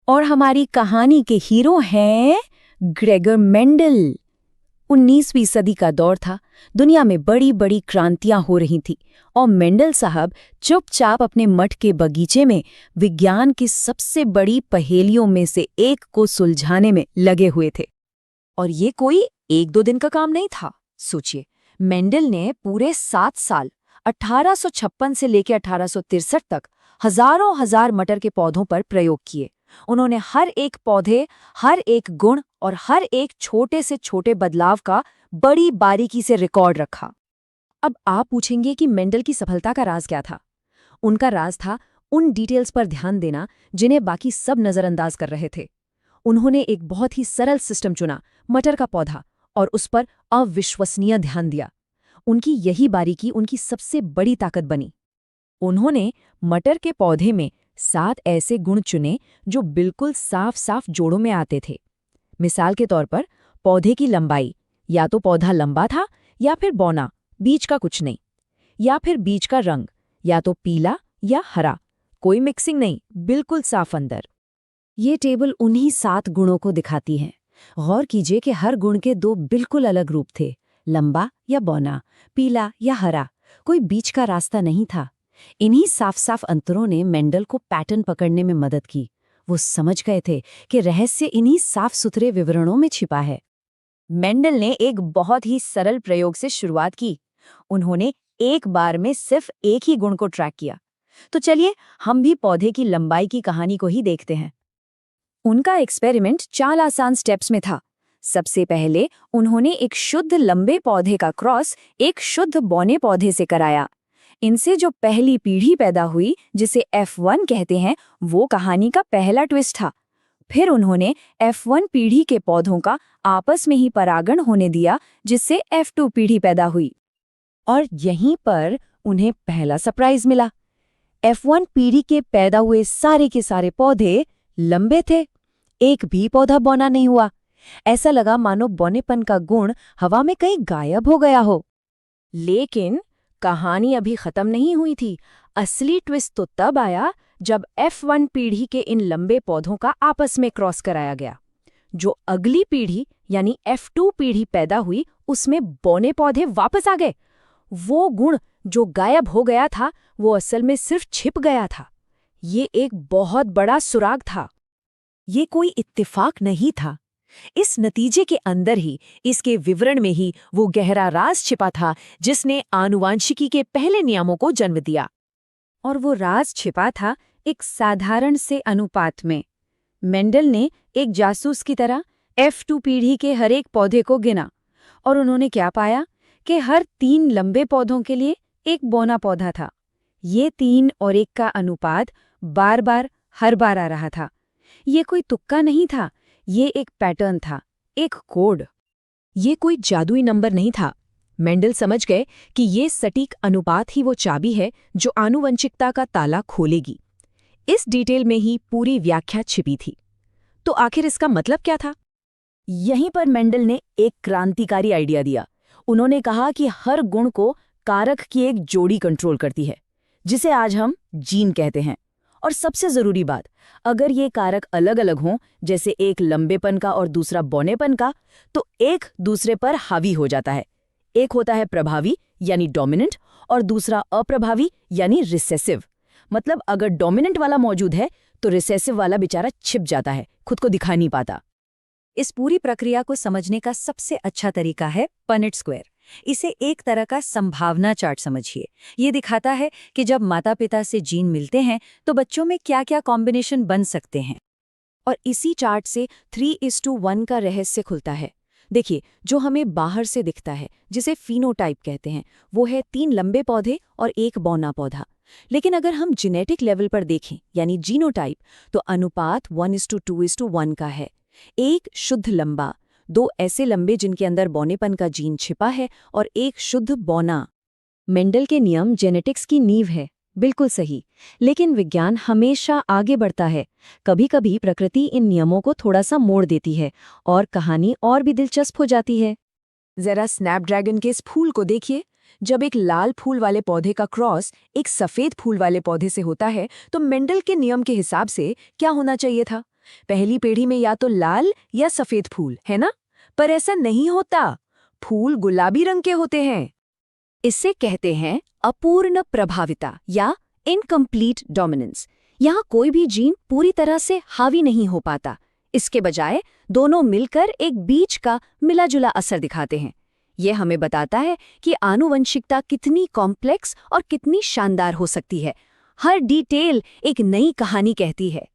और हमारी कहानी के हीरो हैं ग्रेगर मेंडल। 19वीं सदी का दौर था, दुनिया में बड़ी बड़ी क्रांतियां हो रही थीं, और मेंडल साहब चुपचाप अपने मठ के बगीचे में विज्ञान की सबसे बड़ी पहेलियों में से एक को सुलझाने में लगे हुए थे। और ये कोई एक दो दिन का काम नहीं था। सोचिए, मेंडल ने पूरे 7 साल 1856 से लेकर 1863 तक हजारों हजार मटर के पौधों पर प्रयोग किए। उन्होंने हर एक पौधे, हर एक गुण और हर एक छोटे से छोटे बदलाव का बड़ी बारीकी से रिकॉर्ड रखा। अब आप पूछेंगे कि मेंडल की सफलता का राज क्या था? उनका राज था उन डिटेल्स पर ध्यान देना जिन्हें बाकी सब नजरअंदाज कर रहे थे। उन्होंने एक बहुत ही सरल सिस्टम चुना, मटर का पौधा, और उस पर अविश्वसनीय ध्यान दिया। उनकी यही बारीकी उनकी सबसे बड़ी ताकत बनी। उन्होंने मटर के पौधे में 7 ऐसे गुण चुने जो बिल्कुल साफ साफ जोड़ों में आते थे। मिसाल के तौर पर पौधे की लंबाई, या तो पौधा लंबा था या फिर बौना, बीज का कुछ नहीं। या फिर बीज का रंग, या तो पीला या हरा, कोई मिक्सिंग नहीं, बिल्कुल साफ अंदर। ये टेबल उन्हीं 7 गुणों को दिखाती है। गौर कीजिए कि हर गुण के 2 बिल्कुल अलग रूप थे, लंबा या बौना, पीला या हरा, कोई बीच का रास्ता नहीं था। इन्हीं साफ साफ अंतरों ने मेंडल को पैटर्न पकड़ने में मदद की। वो समझ गए थे कि रहस्य इन्हीं साफ सुथरे विवरणों में छिपा है। मेंडल ने एक बहुत ही सरल प्रयोग से शुरुआत की। उन्होंने एक बार में सिर्फ एक ही गुण को ट्रैक किया। तो चलिए हम भी पौधे की लंबाई की कहानी को ही देखते हैं। उनका एक्सपेरिमेंट 4 आसान स्टेप्स में था। सबसे पहले उन्होंने एक शुद्ध लंबे पौधे का क्रॉस एक शुद्ध बौने पौधे से कराया। इनसे जो पहली पीढ़ी पैदा हुई, जिसे F1 कहते हैं, वो कहानी का पहला ट्विस्ट था। फिर उन्होंने F1 पीढ़ी के पौधों का आपस में ही परागण होने दिया, जिससे F2 पीढ़ी पैदा हुई। और यहीं पर उन्हें पहला सरप्राइज मिला। F1 पीढ़ी के पैदा हुए सारे के सारे पौधे लंबे थे, एक भी पौधा बौना नहीं हुआ। ऐसा लगा मानो बौनेपन का गुण हवा में कहीं गायब हो गया हो। लेकिन कहानी अभी खत्म नहीं हुई थी। असली ट्विस्ट तो तब आया जब F1 पीढ़ी के इन लंबे पौधों का आपस में क्रॉस कराया गया। जो अगली पीढ़ी यानी F2 पीढ़ी पैदा हुई, उसमें बौने पौधे वापस आ गए। वो गुण जो गायब हो गया था, वो असल में सिर्फ छिप गया था। ये एक बहुत बड़ा सुराग था। ये कोई इत्तेफाक नहीं था। इस नतीजे के अंदर ही, इसके विवरण में ही वो गहरा राज छिपा था जिसने आनुवांशिकी के पहले नियमों को जन्म दिया। और वो राज छिपा था एक साधारण से अनुपात में। मेंडल ने एक जासूस की तरह F2 पीढ़ी के हर एक पौधे को गिना, और उन्होंने क्या पाया कि हर 3 लंबे पौधों के लिए एक बौना पौधा था। ये 3 और 1 का अनुपात बार बार हर बार आ रहा था। ये कोई तुक्का नहीं था, ये एक पैटर्न था, एक कोड। ये कोई जादुई नंबर नहीं था। मेंडल समझ गए कि ये सटीक अनुपात ही वो चाबी है जो आनुवंशिकता का ताला खोलेगी। इस डिटेल में ही पूरी व्याख्या छिपी थी। तो आखिर इसका मतलब क्या था? यहीं पर मेंडल ने एक क्रांतिकारी आइडिया दिया। उन्होंने कहा कि हर गुण को कारक की एक जोड़ी कंट्रोल करती है, जिसे आज हम जीन कहते हैं। और सबसे जरूरी बात, अगर ये कारक अलग अलग हों, जैसे एक लंबेपन का और दूसरा बौनेपन का, तो एक दूसरे पर हावी हो जाता है। एक होता है प्रभावी यानी डोमिनेंट, और दूसरा अप्रभावी यानी रिसेसिव। मतलब अगर डोमिनेंट वाला मौजूद है तो रिसेसिव वाला बेचारा छिप जाता है, खुद को दिखा नहीं पाता। इस पूरी प्रक्रिया को समझने का सबसे अच्छा तरीका है पनेट स्क्वायर। इसे एक तरह का संभावना चार्ट समझिए। ये दिखाता है कि जब माता पिता से जीन मिलते हैं तो बच्चों में क्या क्या कॉम्बिनेशन बन सकते हैं। और इसी चार्ट से 3:1 का रहस्य खुलता है। देखिए, जो हमें बाहर से दिखता है, जिसे फिनोटाइप कहते हैं, वो है 3 लंबे पौधे और एक बौना पौधा। लेकिन अगर हम जेनेटिक लेवल पर देखें, यानी जीनोटाइप, तो अनुपात 1:2:1 का है। एक शुद्ध लंबा, 2 ऐसे लंबे जिनके अंदर बौनेपन का जीन छिपा है, और एक शुद्ध बौना। मेंडल के नियम जेनेटिक्स की नींव है, बिल्कुल सही। लेकिन विज्ञान हमेशा आगे बढ़ता है। कभी-कभी प्रकृति इन नियमों को थोड़ा सा मोड़ देती है और कहानी और भी दिलचस्प हो जाती है। जरा स्नैपड्रैगन के इस फूल को देखिए। जब एक लाल फूल वाले पौधे का क्रॉस एक सफेद फूल वाले पौधे से होता है, तो मेंडल के नियम के हिसाब से क्या होना चाहिए था? पहली पीढ़ी में या तो लाल या सफेद फूल, है ना? पर ऐसा नहीं होता। फूल गुलाबी रंग के होते हैं। इसे कहते हैं अपूर्ण प्रभाविता या इनकम्प्लीट डोमिनेंस। यहाँ कोई भी जीन पूरी तरह से हावी नहीं हो पाता। इसके बजाय दोनों मिलकर एक बीच का मिला-जुला असर दिखाते हैं। यह हमें बताता है कि आनुवंशिकता कितनी कॉम्प्लेक्स और कितनी शानदार हो सकती है। हर डिटेल एक नई कहानी कहती है।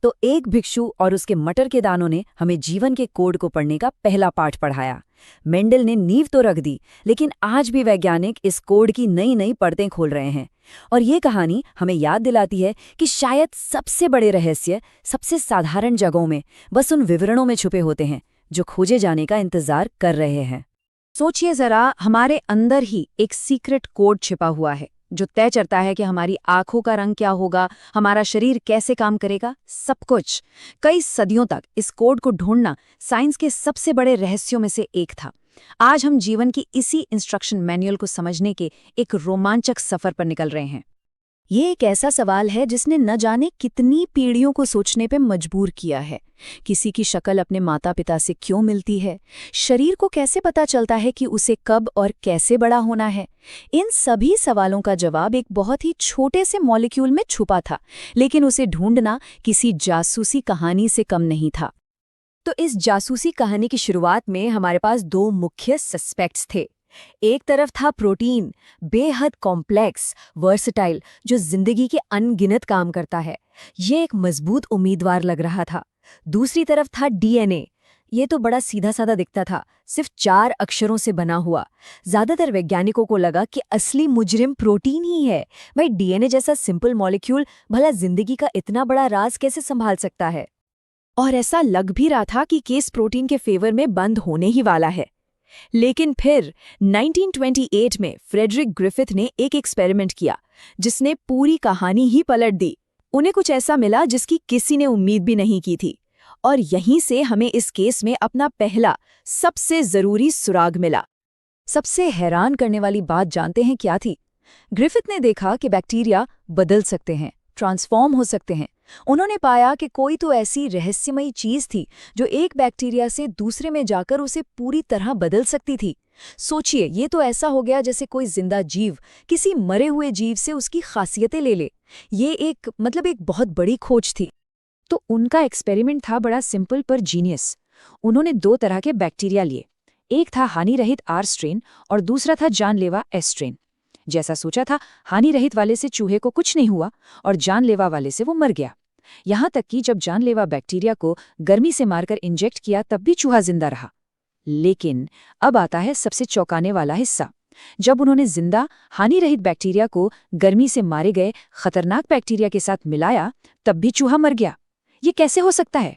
तो एक भिक्षु और उसके मटर के दानों ने हमें जीवन के कोड को पढ़ने का पहला पाठ पढ़ाया। मेंडल ने नींव तो रख दी, लेकिन आज भी वैज्ञानिक इस कोड की नई नई परतें खोल रहे हैं। और ये कहानी हमें याद दिलाती है कि शायद सबसे बड़े रहस्य सबसे साधारण जगहों में, बस उन विवरणों में छुपे होते हैं जो खोजे जाने का इंतजार कर रहे हैं। सोचिए जरा, हमारे अंदर ही एक सीक्रेट कोड छिपा हुआ है जो तय करता है कि हमारी आंखों का रंग क्या होगा, हमारा शरीर कैसे काम करेगा, सब कुछ। कई सदियों तक इस कोड को ढूंढना साइंस के सबसे बड़े रहस्यों में से एक था। आज हम जीवन की इसी इंस्ट्रक्शन मैनुअल को समझने के एक रोमांचक सफर पर निकल रहे हैं। ये एक ऐसा सवाल है जिसने न जाने कितनी पीढ़ियों को सोचने पे मजबूर किया है। किसी की शक्ल अपने माता पिता से क्यों मिलती है? शरीर को कैसे पता चलता है कि उसे कब और कैसे बड़ा होना है? इन सभी सवालों का जवाब एक बहुत ही छोटे से मॉलिक्यूल में छुपा था, लेकिन उसे ढूंढना किसी जासूसी कहानी से कम नहीं था। तो इस जासूसी कहानी की शुरुआत में हमारे पास 2 मुख्य सस्पेक्ट्स थे। एक तरफ था प्रोटीन, बेहद कॉम्प्लेक्स, वर्सटाइल, जो जिंदगी के अनगिनत काम करता है। ये एक मजबूत उम्मीदवार लग रहा था। दूसरी तरफ था डीएनए। ये तो बड़ा सीधा साधा दिखता था, सिर्फ 4 अक्षरों से बना हुआ। ज्यादातर वैज्ञानिकों को लगा कि असली मुजरिम प्रोटीन ही है। भाई, डीएनए जैसा सिंपल मॉलिक्यूल भला जिंदगी का इतना बड़ा राज कैसे संभाल सकता है? और ऐसा लग भी रहा था कि केस प्रोटीन के फेवर में बंद होने ही वाला है। लेकिन फिर 1928 में फ्रेडरिक ग्रिफिथ ने एक एक्सपेरिमेंट किया जिसने पूरी कहानी ही पलट दी। उन्हें कुछ ऐसा मिला जिसकी किसी ने उम्मीद भी नहीं की थी, और यहीं से हमें इस केस में अपना पहला सबसे जरूरी सुराग मिला। सबसे हैरान करने वाली बात जानते हैं क्या थी? ग्रिफिथ ने देखा कि बैक्टीरिया बदल सकते हैं, ट्रांसफॉर्म हो सकते हैं। उन्होंने पाया कि कोई तो ऐसी रहस्यमयी चीज थी जो एक बैक्टीरिया से दूसरे में जाकर उसे पूरी तरह बदल सकती थी। सोचिए, ये तो ऐसा हो गया जैसे कोई जिंदा जीव किसी मरे हुए जीव से उसकी खासियतें ले ले। ये एक बहुत बड़ी खोज थी। तो उनका एक्सपेरिमेंट था बड़ा सिंपल पर जीनियस। उन्होंने 2 तरह के बैक्टीरिया लिए, एक था हानिरहित आर स्ट्रेन और दूसरा था जानलेवा एस स्ट्रेन। जैसा सोचा था, हानिरहित वाले से चूहे को कुछ नहीं हुआ और जानलेवा वाले से वो मर गया। यहाँ तक कि जब जानलेवा बैक्टीरिया को गर्मी से मारकर इंजेक्ट किया तब भी चूहा जिंदा रहा। लेकिन अब आता है सबसे चौंकाने वाला हिस्सा। जब उन्होंने जिंदा हानिरहित बैक्टीरिया को गर्मी से मारे गए खतरनाक बैक्टीरिया के साथ मिलाया, तब भी चूहा मर गया। ये कैसे हो सकता है?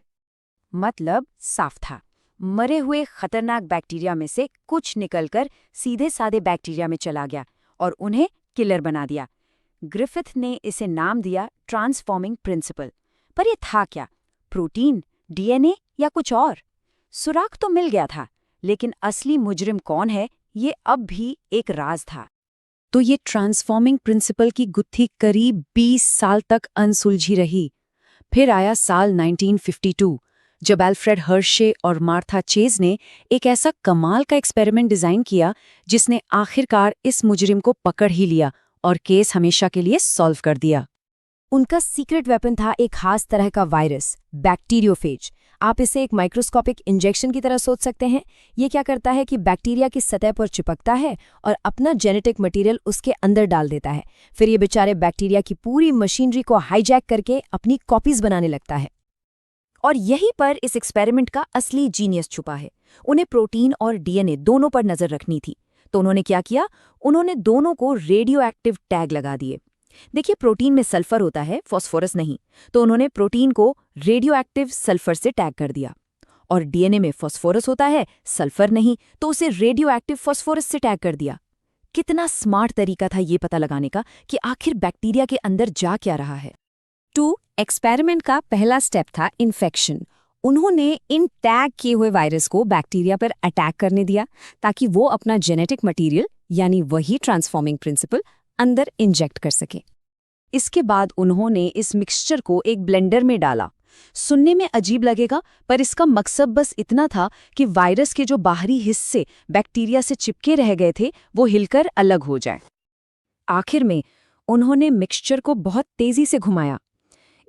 मतलब साफ था, मरे हुए खतरनाक बैक्टीरिया में से कुछ निकलकर सीधे सादे बैक्टीरिया में चला गया और उन्हें किलर बना दिया। ग्रिफिथ ने इसे नाम दिया ट्रांसफॉर्मिंग प्रिंसिपल। पर ये था क्या? प्रोटीन, डीएनए या कुछ और? सुराग तो मिल गया था, लेकिन असली मुजरिम कौन है, ये अब भी एक राज था। तो ये ट्रांसफॉर्मिंग प्रिंसिपल की गुत्थी करीब 20 साल तक अनसुलझी रही। फिर आया साल 1952, जब अल्फ्रेड हर्शे और मार्था चेज ने एक ऐसा कमाल का एक्सपेरिमेंट डिजाइन किया जिसने आखिरकार इस मुजरिम को पकड़ ही लिया और केस हमेशा के लिए सॉल्व कर दिया। उनका सीक्रेट वेपन था एक खास तरह का वायरस, बैक्टीरियोफेज। आप इसे एक माइक्रोस्कोपिक इंजेक्शन की तरह सोच सकते हैं। ये क्या करता है कि बैक्टीरिया की सतह पर चिपकता है और अपना जेनेटिक मटेरियल उसके अंदर डाल देता है। फिर ये बेचारे बैक्टीरिया की पूरी मशीनरी को हाईजैक करके अपनी कॉपीज बनाने लगता है। और यहीं पर इस एक्सपेरिमेंट का असली जीनियस छुपा है। उन्हें प्रोटीन और डीएनए दोनों पर नजर रखनी थी, तो उन्होंने क्या किया? उन्होंने दोनों को रेडियो एक्टिव टैग लगा दिए। देखिए, प्रोटीन में सल्फर होता है, फास्फोरस नहीं, तो उन्होंने प्रोटीन को रेडियो एक्टिव सल्फर से टैग कर दिया। और डीएनए में फास्फोरस होता है, सल्फर नहीं, तो उसे रेडियो एक्टिव फास्फोरस से टैग कर दिया। कितना स्मार्ट तरीका था ये पता लगाने का कि आखिर बैक्टीरिया के अंदर जा क्या रहा है। 2. एक्सपेरिमेंट का पहला स्टेप था इन्फेक्शन। उन्होंने इन टैग किए हुए वायरस को बैक्टीरिया पर अटैक करने दिया ताकि वो अपना जेनेटिक मटेरियल यानी वही ट्रांसफॉर्मिंग प्रिंसिपल अंदर इंजेक्ट कर सके। इसके बाद उन्होंने इस मिक्सचर को एक ब्लेंडर में डाला। सुनने में अजीब लगेगा, पर इसका मकसद बस इतना था कि वायरस के जो बाहरी हिस्से बैक्टीरिया से चिपके रह गए थे वो हिलकर अलग हो जाए। आखिर में उन्होंने मिक्सचर को बहुत तेजी से घुमाया।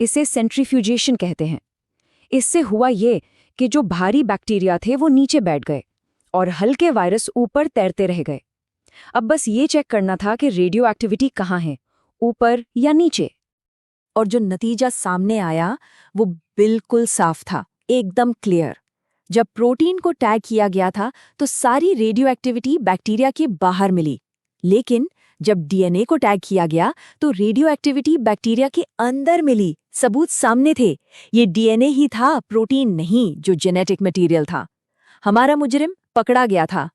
इसे सेंट्रीफ्यूजेशन कहते हैं। इससे हुआ ये कि जो भारी बैक्टीरिया थे वो नीचे बैठ गए और हल्के वायरस ऊपर तैरते रह गए। अब बस ये चेक करना था कि रेडियो एक्टिविटी कहाँ है, ऊपर या नीचे। और जो नतीजा सामने आया वो बिल्कुल साफ था, एकदम क्लियर। जब प्रोटीन को टैग किया गया था तो सारी रेडियो एक्टिविटी बैक्टीरिया के बाहर मिली, लेकिन जब डीएनए को टैग किया गया तो रेडियो एक्टिविटी बैक्टीरिया के अंदर मिली। सबूत सामने थे, ये डीएनए ही था, प्रोटीन नहीं जो जेनेटिक मटेरियल था। हमारा मुजरिम पकड़ा गया था।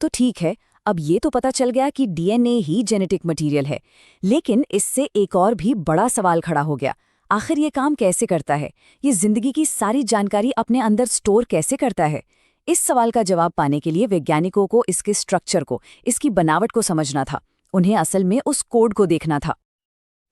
तो ठीक है, अब ये तो पता चल गया कि डीएनए ही जेनेटिक मटेरियल है, लेकिन इससे एक और भी बड़ा सवाल खड़ा हो गया। आखिर ये काम कैसे करता है? ये जिंदगी की सारी जानकारी अपने अंदर स्टोर कैसे करता है? इस सवाल का जवाब पाने के लिए वैज्ञानिकों को इसके स्ट्रक्चर को, इसकी बनावट को समझना था। उन्हें असल में उस कोड को देखना था।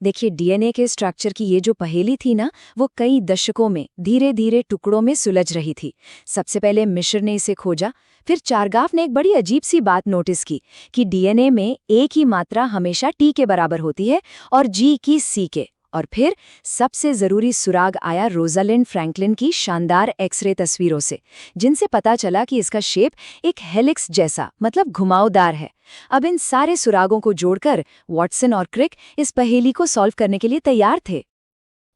देखिए, डीएनए के स्ट्रक्चर की ये जो पहेली थी ना, वो कई दशकों में धीरे धीरे टुकड़ों में सुलझ रही थी। सबसे पहले मिश्र ने इसे खोजा, फिर चारगाफ ने एक बड़ी अजीब सी बात नोटिस की कि डीएनए में ए की मात्रा हमेशा टी के बराबर होती है और जी की सी के। और फिर सबसे जरूरी सुराग आया रोजालिंड फ्रैंकलिन की शानदार एक्सरे तस्वीरों से, जिनसे पता चला कि इसका शेप एक हेलिक्स जैसा, मतलब घुमावदार है। अब इन सारे सुरागों को जोड़कर वॉटसन और क्रिक इस पहेली को सॉल्व करने के लिए तैयार थे।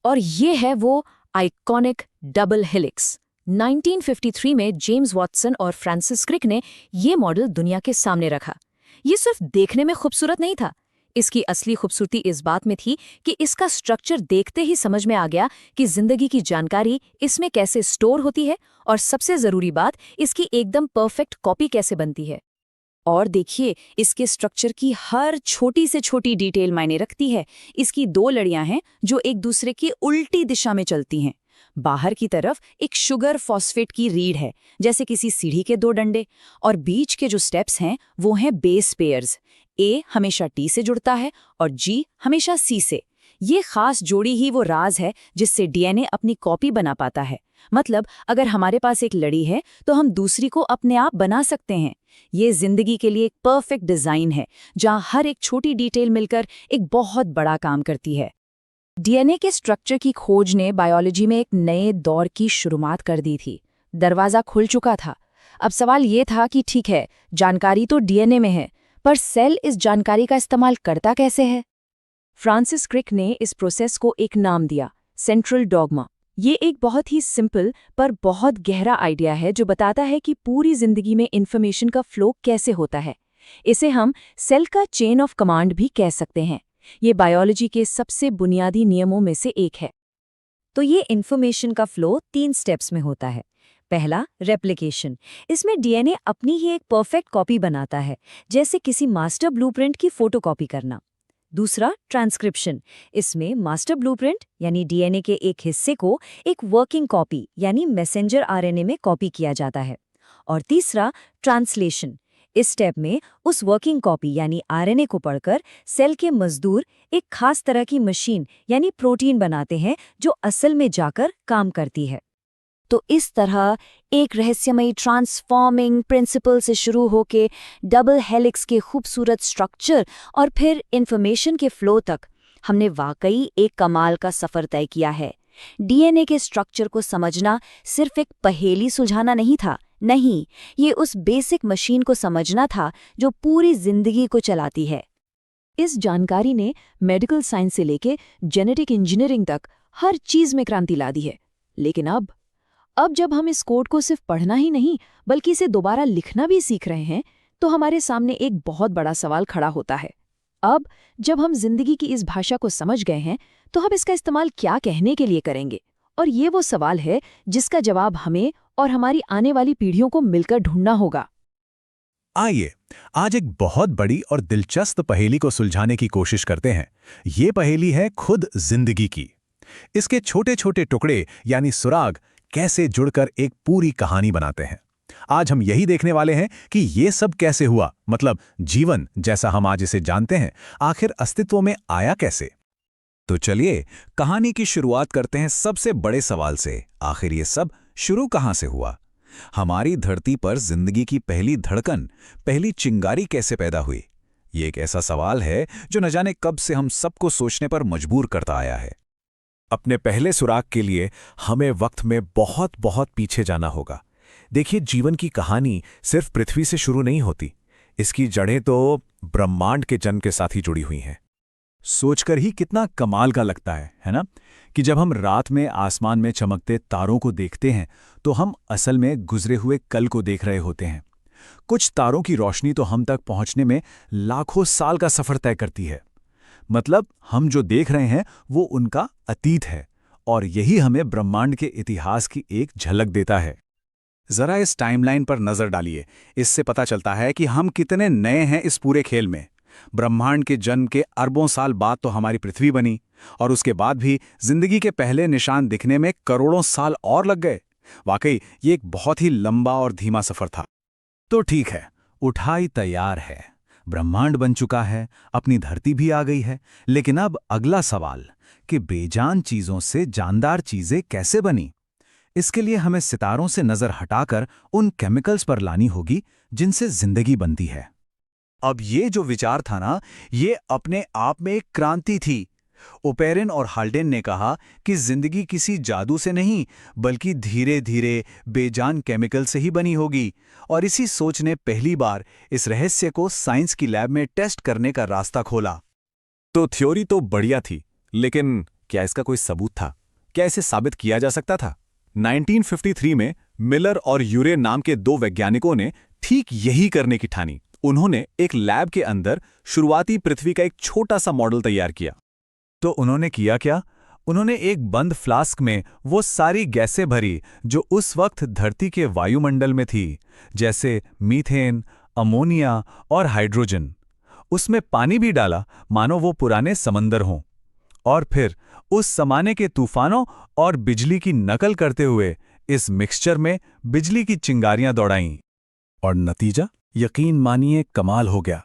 और ये है वो आइकॉनिक डबल हेलिक्स। 1953 में जेम्स वॉटसन और फ्रांसिस क्रिक ने ये मॉडल दुनिया के सामने रखा। ये सिर्फ देखने में खूबसूरत नहीं था, इसकी असली खूबसूरती इस बात में थी कि इसका स्ट्रक्चर देखते ही समझ में आ गया कि जिंदगी की जानकारी इसमें कैसे स्टोर होती है, और सबसे जरूरी बात, इसकी एकदम परफेक्ट कॉपी कैसे बनती है। और देखिए, इसके स्ट्रक्चर की हर छोटी से छोटी डिटेल मायने रखती है। इसकी 2 लड़ियां हैं जो एक दूसरे की उल्टी दिशा में चलती हैं। बाहर की तरफ एक शुगर फॉस्फेट की रीढ़ है, जैसे किसी सीढ़ी के 2 डंडे, और बीच के जो स्टेप्स हैं वो हैं बेस पेयर्स। ए हमेशा टी से जुड़ता है और जी हमेशा सी से। ये खास जोड़ी ही वो राज है जिससे डीएनए अपनी कॉपी बना पाता है। मतलब अगर हमारे पास एक लड़ी है तो हम दूसरी को अपने आप बना सकते हैं। ये जिंदगी के लिए एक परफेक्ट डिजाइन है, जहां हर एक छोटी डिटेल मिलकर एक बहुत बड़ा काम करती है। डीएनए के स्ट्रक्चर की खोज ने बायोलॉजी में एक नए दौर की शुरुआत कर दी थी। दरवाज़ा खुल चुका था। अब सवाल ये था कि ठीक है, जानकारी तो डीएनए में है, पर सेल इस जानकारी का इस्तेमाल करता कैसे है? फ्रांसिस क्रिक ने इस प्रोसेस को एक नाम दिया, सेंट्रल डॉगमा। ये एक बहुत ही सिंपल पर बहुत गहरा आइडिया है जो बताता है कि पूरी जिंदगी में इन्फॉर्मेशन का फ्लो कैसे होता है। इसे हम सेल का चेन ऑफ कमांड भी कह सकते हैं। ये बायोलॉजी के सबसे बुनियादी नियमों में से एक है। तो ये इन्फॉर्मेशन का फ्लो 3 स्टेप्स में होता है। पहला, रेप्लिकेशन। इसमें डीएनए अपनी ही एक परफेक्ट कॉपी बनाता है, जैसे किसी मास्टर ब्लूप्रिंट की फोटोकॉपी करना। दूसरा, ट्रांसक्रिप्शन। इसमें मास्टर ब्लूप्रिंट यानी डीएनए के एक हिस्से को एक वर्किंग कॉपी यानी मैसेंजर आरएनए में कॉपी किया जाता है। और तीसरा, ट्रांसलेशन। इस स्टेप में उस वर्किंग कॉपी यानी आरएनए को पढ़कर सेल के मजदूर एक खास तरह की मशीन यानी प्रोटीन बनाते हैं जो असल में जाकर काम करती है। तो इस तरह एक रहस्यमयी ट्रांसफॉर्मिंग प्रिंसिपल से शुरू होके डबल हेलिक्स के खूबसूरत स्ट्रक्चर और फिर इंफॉर्मेशन के फ्लो तक हमने वाकई एक कमाल का सफर तय किया है। डीएनए के स्ट्रक्चर को समझना सिर्फ एक पहेली सुलझाना नहीं था, नहीं, ये उस बेसिक मशीन को समझना था जो पूरी जिंदगी को चलाती है। इस जानकारी ने मेडिकल साइंस से लेके जेनेटिक इंजीनियरिंग तक हर चीज में क्रांति ला दी है। लेकिन अब जब हम इस कोड को सिर्फ पढ़ना ही नहीं बल्कि इसे दोबारा लिखना भी सीख रहे हैं, तो हमारे सामने एक बहुत बड़ा सवाल खड़ा होता है। अब जब हम जिंदगी की इस भाषा को समझ गए हैं, तो हम इसका इस्तेमाल क्या कहने के लिए करेंगे? और ये वो सवाल है जिसका जवाब हमें और हमारी आने वाली पीढ़ियों को मिलकर ढूंढना होगा। आइए आज एक बहुत बड़ी और दिलचस्प पहेली को सुलझाने की कोशिश करते हैं। ये पहेली है खुद जिंदगी की। इसके छोटे छोटे टुकड़े यानी सुराग कैसे जुड़कर एक पूरी कहानी बनाते हैं। आज हम यही देखने वाले हैं कि ये सब कैसे हुआ, मतलब जीवन जैसा हम आज इसे जानते हैं आखिर अस्तित्व में आया कैसे। तो चलिए कहानी की शुरुआत करते हैं सबसे बड़े सवाल से, आखिर ये सब शुरू कहां से हुआ। हमारी धरती पर जिंदगी की पहली धड़कन, पहली चिंगारी कैसे पैदा हुई? ये एक ऐसा सवाल है जो न जाने कब से हम सबको सोचने पर मजबूर करता आया है। अपने पहले सुराग के लिए हमें वक्त में बहुत बहुत पीछे जाना होगा। देखिए, जीवन की कहानी सिर्फ पृथ्वी से शुरू नहीं होती, इसकी जड़ें तो ब्रह्मांड के जन्म के साथ ही जुड़ी हुई हैं। सोचकर ही कितना कमाल का लगता है ना, कि जब हम रात में आसमान में चमकते तारों को देखते हैं तो हम असल में गुजरे हुए कल को देख रहे होते हैं। कुछ तारों की रोशनी तो हम तक पहुंचने में लाखों साल का सफर तय करती है। मतलब हम जो देख रहे हैं वो उनका अतीत है, और यही हमें ब्रह्मांड के इतिहास की एक झलक देता है। जरा इस टाइमलाइन पर नजर डालिए, इससे पता चलता है कि हम कितने नए हैं इस पूरे खेल में। ब्रह्मांड के जन्म के अरबों साल बाद तो हमारी पृथ्वी बनी, और उसके बाद भी जिंदगी के पहले निशान दिखने में करोड़ों साल और लग गए। वाकई ये एक बहुत ही लंबा और धीमा सफर था। तो ठीक है, उठाई तैयार है, ब्रह्मांड बन चुका है, अपनी धरती भी आ गई है, लेकिन अब अगला सवाल कि बेजान चीजों से जानदार चीजें कैसे बनी। इसके लिए हमें सितारों से नजर हटाकर उन केमिकल्स पर लानी होगी जिनसे जिंदगी बनती है। अब ये जो विचार था ना, ये अपने आप में एक क्रांति थी। ओपेरिन और हाल्डेन ने कहा कि जिंदगी किसी जादू से नहीं बल्कि धीरे धीरे बेजान केमिकल से ही बनी होगी, और इसी सोच ने पहली बार इस रहस्य को साइंस की लैब में टेस्ट करने का रास्ता खोला। तो थ्योरी तो बढ़िया थी, लेकिन क्या इसका कोई सबूत था? क्या इसे साबित किया जा सकता था? 1953 में मिलर और यूरे नाम के 2 वैज्ञानिकों ने ठीक यही करने की ठानी। उन्होंने एक लैब के अंदर शुरुआती पृथ्वी का एक छोटा सा मॉडल तैयार किया। तो उन्होंने किया क्या? उन्होंने एक बंद फ्लास्क में वो सारी गैसें भरी जो उस वक्त धरती के वायुमंडल में थी, जैसे मीथेन, अमोनिया और हाइड्रोजन। उसमें पानी भी डाला, मानो वो पुराने समंदर हों, और फिर उस जमाने के तूफानों और बिजली की नकल करते हुए इस मिक्सचर में बिजली की चिंगारियां दौड़ाईं। और नतीजा, यकीन मानिए, कमाल हो गया।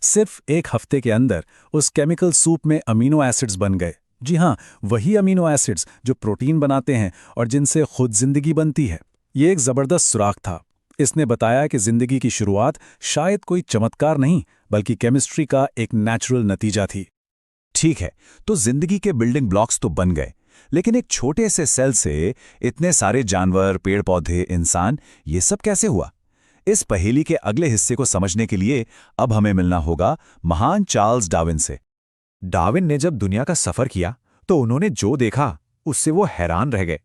सिर्फ 1 हफ्ते के अंदर उस केमिकल सूप में अमीनो एसिड्स बन गए। जी हाँ, वही अमीनो एसिड्स जो प्रोटीन बनाते हैं और जिनसे खुद जिंदगी बनती है। ये एक जबरदस्त सुराग था। इसने बताया कि जिंदगी की शुरुआत शायद कोई चमत्कार नहीं बल्कि केमिस्ट्री का एक नेचुरल नतीजा थी। ठीक है, तो जिंदगी के बिल्डिंग ब्लॉक्स तो बन गए, लेकिन एक छोटे से सेल से इतने सारे जानवर, पेड़ पौधे, इंसान, ये सब कैसे हुआ? इस पहेली के अगले हिस्से को समझने के लिए अब हमें मिलना होगा महान चार्ल्स डार्विन से। डार्विन ने जब दुनिया का सफर किया तो उन्होंने जो देखा उससे वो हैरान रह गए।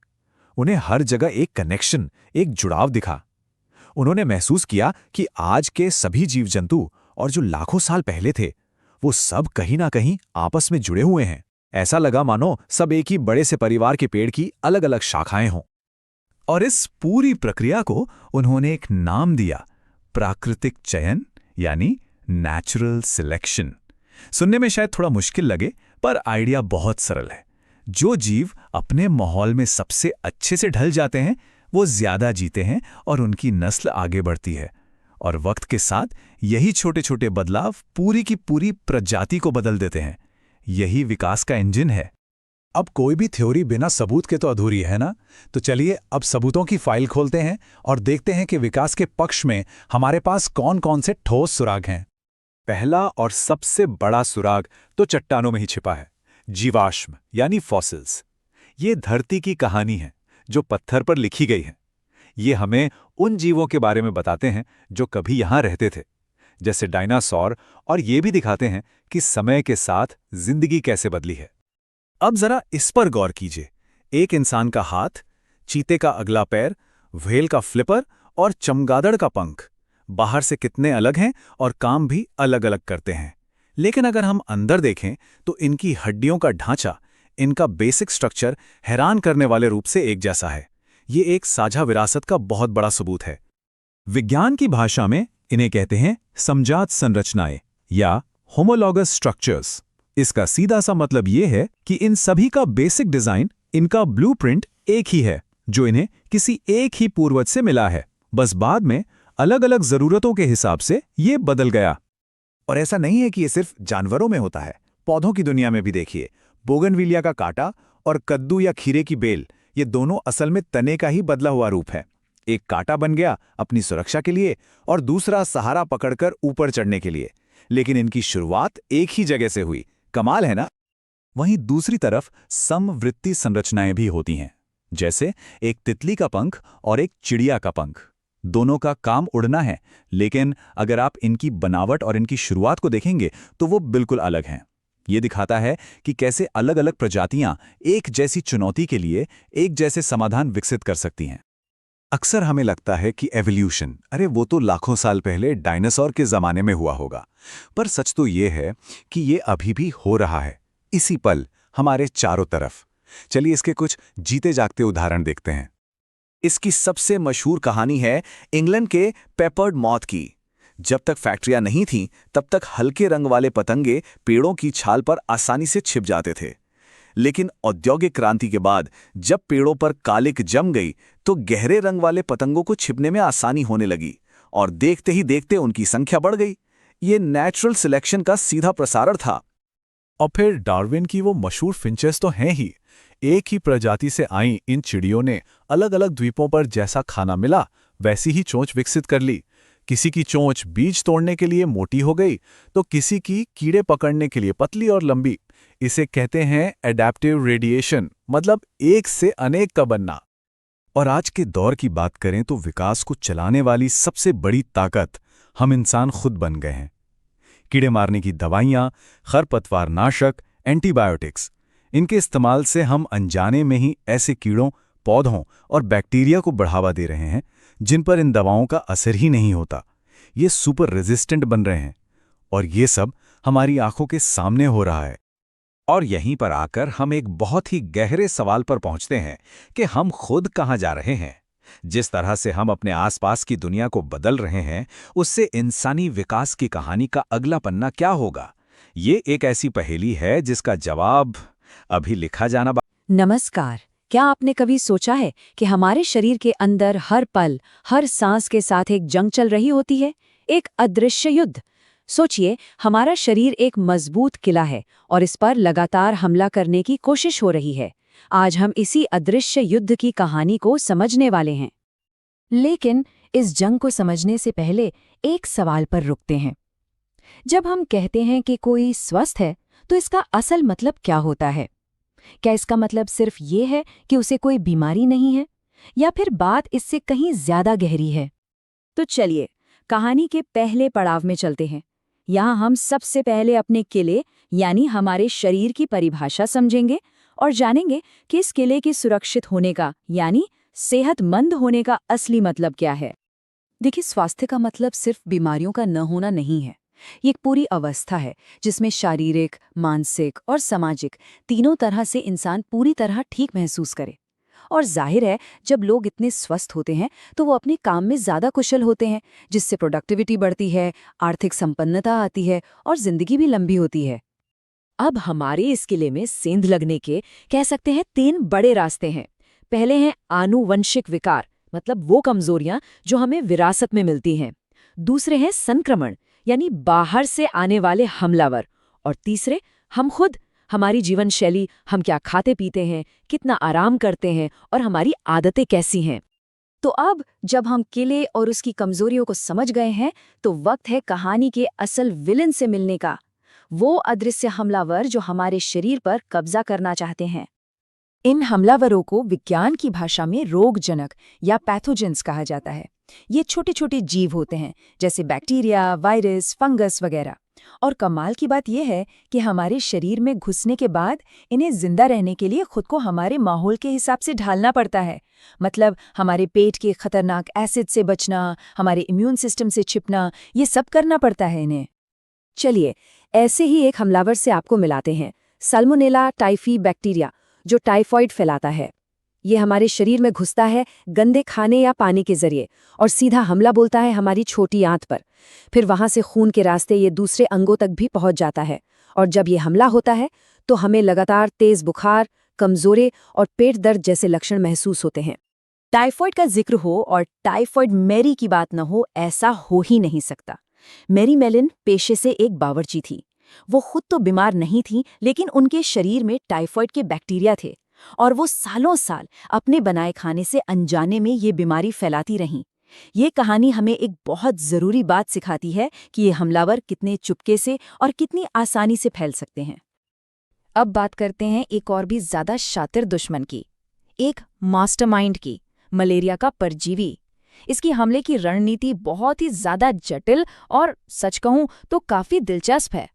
उन्हें हर जगह एक कनेक्शन, एक जुड़ाव दिखा। उन्होंने महसूस किया कि आज के सभी जीव जंतु और जो लाखों साल पहले थे, वो सब कहीं ना कहीं आपस में जुड़े हुए हैं। ऐसा लगा मानो सब एक ही बड़े से परिवार के पेड़ की अलग अलग शाखाएं हों। और इस पूरी प्रक्रिया को उन्होंने एक नाम दिया, प्राकृतिक चयन, यानी नेचुरल सिलेक्शन। सुनने में शायद थोड़ा मुश्किल लगे, पर आइडिया बहुत सरल है। जो जीव अपने माहौल में सबसे अच्छे से ढल जाते हैं, वो ज्यादा जीते हैं और उनकी नस्ल आगे बढ़ती है। और वक्त के साथ यही छोटे छोटे बदलाव पूरी की पूरी प्रजाति को बदल देते हैं। यही विकास का इंजन है। अब कोई भी थ्योरी बिना सबूत के तो अधूरी है ना? तो चलिए अब सबूतों की फाइल खोलते हैं और देखते हैं कि विकास के पक्ष में हमारे पास कौन कौन से ठोस सुराग हैं। पहला और सबसे बड़ा सुराग तो चट्टानों में ही छिपा है, जीवाश्म यानी फॉसिल्स। ये धरती की कहानी है जो पत्थर पर लिखी गई है। ये हमें उन जीवों के बारे में बताते हैं जो कभी यहां रहते थे, जैसे डायनासोर, और ये भी दिखाते हैं कि समय के साथ जिंदगी कैसे बदली है। अब जरा इस पर गौर कीजिए। एक इंसान का हाथ, चीते का अगला पैर, व्हेल का फ्लिपर और चमगादड़ का पंख बाहर से कितने अलग हैं और काम भी अलग अलग करते हैं। लेकिन अगर हम अंदर देखें तो इनकी हड्डियों का ढांचा, इनका बेसिक स्ट्रक्चर हैरान करने वाले रूप से एक जैसा है। ये एक साझा विरासत का बहुत बड़ा सबूत है। विज्ञान की भाषा में इन्हें कहते हैं समजात संरचनाएं या होमोलॉगस स्ट्रक्चर्स। इसका सीधा सा मतलब ये है कि इन सभी का बेसिक डिजाइन, इनका ब्लूप्रिंट एक ही है, जो इन्हें किसी एक ही पूर्वज से मिला है। बस बाद में अलग अलग जरूरतों के हिसाब से ये बदल गया। और ऐसा नहीं है कि ये सिर्फ जानवरों में होता है, पौधों की दुनिया में भी देखिए। बोगनविलिया का कांटा और कद्दू या खीरे की बेल, ये दोनों असल में तने का ही बदला हुआ रूप है। एक कांटा बन गया अपनी सुरक्षा के लिए और दूसरा सहारा पकड़कर ऊपर चढ़ने के लिए, लेकिन इनकी शुरुआत एक ही जगह से हुई। कमाल है ना? वहीं दूसरी तरफ समवृत्ति संरचनाएं भी होती हैं, जैसे एक तितली का पंख और एक चिड़िया का पंख। दोनों का काम उड़ना है, लेकिन अगर आप इनकी बनावट और इनकी शुरुआत को देखेंगे तो वो बिल्कुल अलग हैं। ये दिखाता है कि कैसे अलग अलग प्रजातियां एक जैसी चुनौती के लिए एक जैसे समाधान विकसित कर सकती हैं। अक्सर हमें लगता है कि एवोल्यूशन, अरे वो तो लाखों साल पहले डायनासोर के जमाने में हुआ होगा, पर सच तो ये है कि ये अभी भी हो रहा है, इसी पल हमारे चारों तरफ। चलिए इसके कुछ जीते जागते उदाहरण देखते हैं। इसकी सबसे मशहूर कहानी है इंग्लैंड के पेपर्ड मॉथ की। जब तक फैक्ट्रियां नहीं थीं, तब तक हल्के रंग वाले पतंगे पेड़ों की छाल पर आसानी से छिप जाते थे। लेकिन औद्योगिक क्रांति के बाद जब पेड़ों पर कालिक जम गई, तो गहरे रंग वाले पतंगों को छिपने में आसानी होने लगी और देखते ही देखते उनकी संख्या बढ़ गई। ये नेचुरल सिलेक्शन का सीधा प्रसारण था। और फिर डार्विन की वो मशहूर फिंचेस तो हैं ही। एक ही प्रजाति से आई इन चिड़ियों ने अलग अलग द्वीपों पर जैसा खाना मिला वैसी ही चोंच विकसित कर ली। किसी की चोंच बीज तोड़ने के लिए मोटी हो गई, तो किसी की कीड़े पकड़ने के लिए पतली और लंबी। इसे कहते हैं एडैप्टिव रेडिएशन, मतलब एक से अनेक का बनना। और आज के दौर की बात करें तो विकास को चलाने वाली सबसे बड़ी ताकत हम इंसान खुद बन गए हैं। कीड़े मारने की दवाइयां, खरपतवार नाशक, एंटीबायोटिक्स, इनके इस्तेमाल से हम अनजाने में ही ऐसे कीड़ों, पौधों और बैक्टीरिया को बढ़ावा दे रहे हैं जिन पर इन दवाओं का असर ही नहीं होता। ये सुपर रेजिस्टेंट बन रहे हैं और ये सब हमारी आंखों के सामने हो रहा है। और यहीं पर आकर हम एक बहुत ही गहरे सवाल पर पहुंचते हैं कि हम खुद कहां जा रहे हैं। जिस तरह से हम अपने आसपास की दुनिया को बदल रहे हैं, उससे इंसानी विकास की कहानी का अगला पन्ना क्या होगा? ये एक ऐसी पहेली है जिसका जवाब अभी लिखा जाना नमस्कार। क्या आपने कभी सोचा है कि हमारे शरीर के अंदर हर पल, हर सांस के साथ एक जंग चल रही होती है, एक अदृश्य युद्ध? सोचिए, हमारा शरीर एक मजबूत किला है और इस पर लगातार हमला करने की कोशिश हो रही है। आज हम इसी अदृश्य युद्ध की कहानी को समझने वाले हैं। लेकिन इस जंग को समझने से पहले एक सवाल पर रुकते हैं। जब हम कहते हैं कि कोई स्वस्थ है, तो इसका असल मतलब क्या होता है? क्या इसका मतलब सिर्फ ये है कि उसे कोई बीमारी नहीं है, या फिर बात इससे कहीं ज्यादा गहरी है? तो चलिए कहानी के पहले पड़ाव में चलते हैं। यहाँ हम सबसे पहले अपने किले यानी हमारे शरीर की परिभाषा समझेंगे और जानेंगे कि इस किले के सुरक्षित होने का यानी सेहतमंद होने का असली मतलब क्या है। देखिए, स्वास्थ्य का मतलब सिर्फ बीमारियों का न होना नहीं है। ये एक पूरी अवस्था है जिसमें शारीरिक, मानसिक और सामाजिक तीनों तरह से इंसान पूरी तरह ठीक महसूस करे। और जाहिर है, जब लोग इतने स्वस्थ होते हैं तो वो अपने काम में ज्यादा कुशल होते हैं, जिससे प्रोडक्टिविटी बढ़ती है, आर्थिक संपन्नता आती है और जिंदगी भी लंबी होती है। अब हमारे इस किले में सेंध लगने के कह सकते हैं 3 बड़े रास्ते हैं। पहले हैं आनुवंशिक विकार, मतलब वो कमजोरियां जो हमें विरासत में मिलती हैं। दूसरे हैं संक्रमण, यानी बाहर से आने वाले हमलावर। और तीसरे हम खुद, हमारी जीवन शैली, हम क्या खाते पीते हैं, कितना आराम करते हैं और हमारी आदतें कैसी हैं। तो अब जब हम किले और उसकी कमजोरियों को समझ गए हैं तो वक्त है कहानी के असल विलन से मिलने का, वो अदृश्य हमलावर जो हमारे शरीर पर कब्जा करना चाहते हैं। इन हमलावरों को विज्ञान की भाषा में रोगजनक या पैथोजेंस कहा जाता है। ये छोटे छोटे जीव होते हैं, जैसे बैक्टीरिया, वायरस, फंगस वगैरह। और कमाल की बात यह है कि हमारे शरीर में घुसने के बाद इन्हें जिंदा रहने के लिए खुद को हमारे माहौल के हिसाब से ढालना पड़ता है। मतलब हमारे पेट के खतरनाक एसिड से बचना, हमारे इम्यून सिस्टम से छिपना, ये सब करना पड़ता है इन्हें। चलिए, ऐसे ही एक हमलावर से आपको मिलाते हैं, साल्मोनेला टाइफी बैक्टीरिया, जो टाइफॉइड फैलाता है। ये हमारे शरीर में घुसता है गंदे खाने या पानी के जरिए और सीधा हमला बोलता है हमारी छोटी आंत पर। फिर वहां से खून के रास्ते ये दूसरे अंगों तक भी पहुंच जाता है। और जब ये हमला होता है तो हमें लगातार तेज बुखार, कमजोरी और पेट दर्द जैसे लक्षण महसूस होते हैं। टाइफॉइड का जिक्र हो और टाइफॉइड मैरी की बात न हो, ऐसा हो ही नहीं सकता। मैरी मेलिन पेशे से एक बावर्ची थी। वो खुद तो बीमार नहीं थी, लेकिन उनके शरीर में टाइफॉइड के बैक्टीरिया थे और वो सालों साल अपने बनाए खाने से अनजाने में ये बीमारी फैलाती रहीं। ये कहानी हमें एक बहुत ज़रूरी बात सिखाती है कि ये हमलावर कितने चुपके से और कितनी आसानी से फैल सकते हैं। अब बात करते हैं एक और भी ज्यादा शातिर दुश्मन की, एक मास्टरमाइंड की, मलेरिया का परजीवी। इसकी हमले की रणनीति बहुत ही ज्यादा जटिल और सच कहूं तो काफी दिलचस्प है।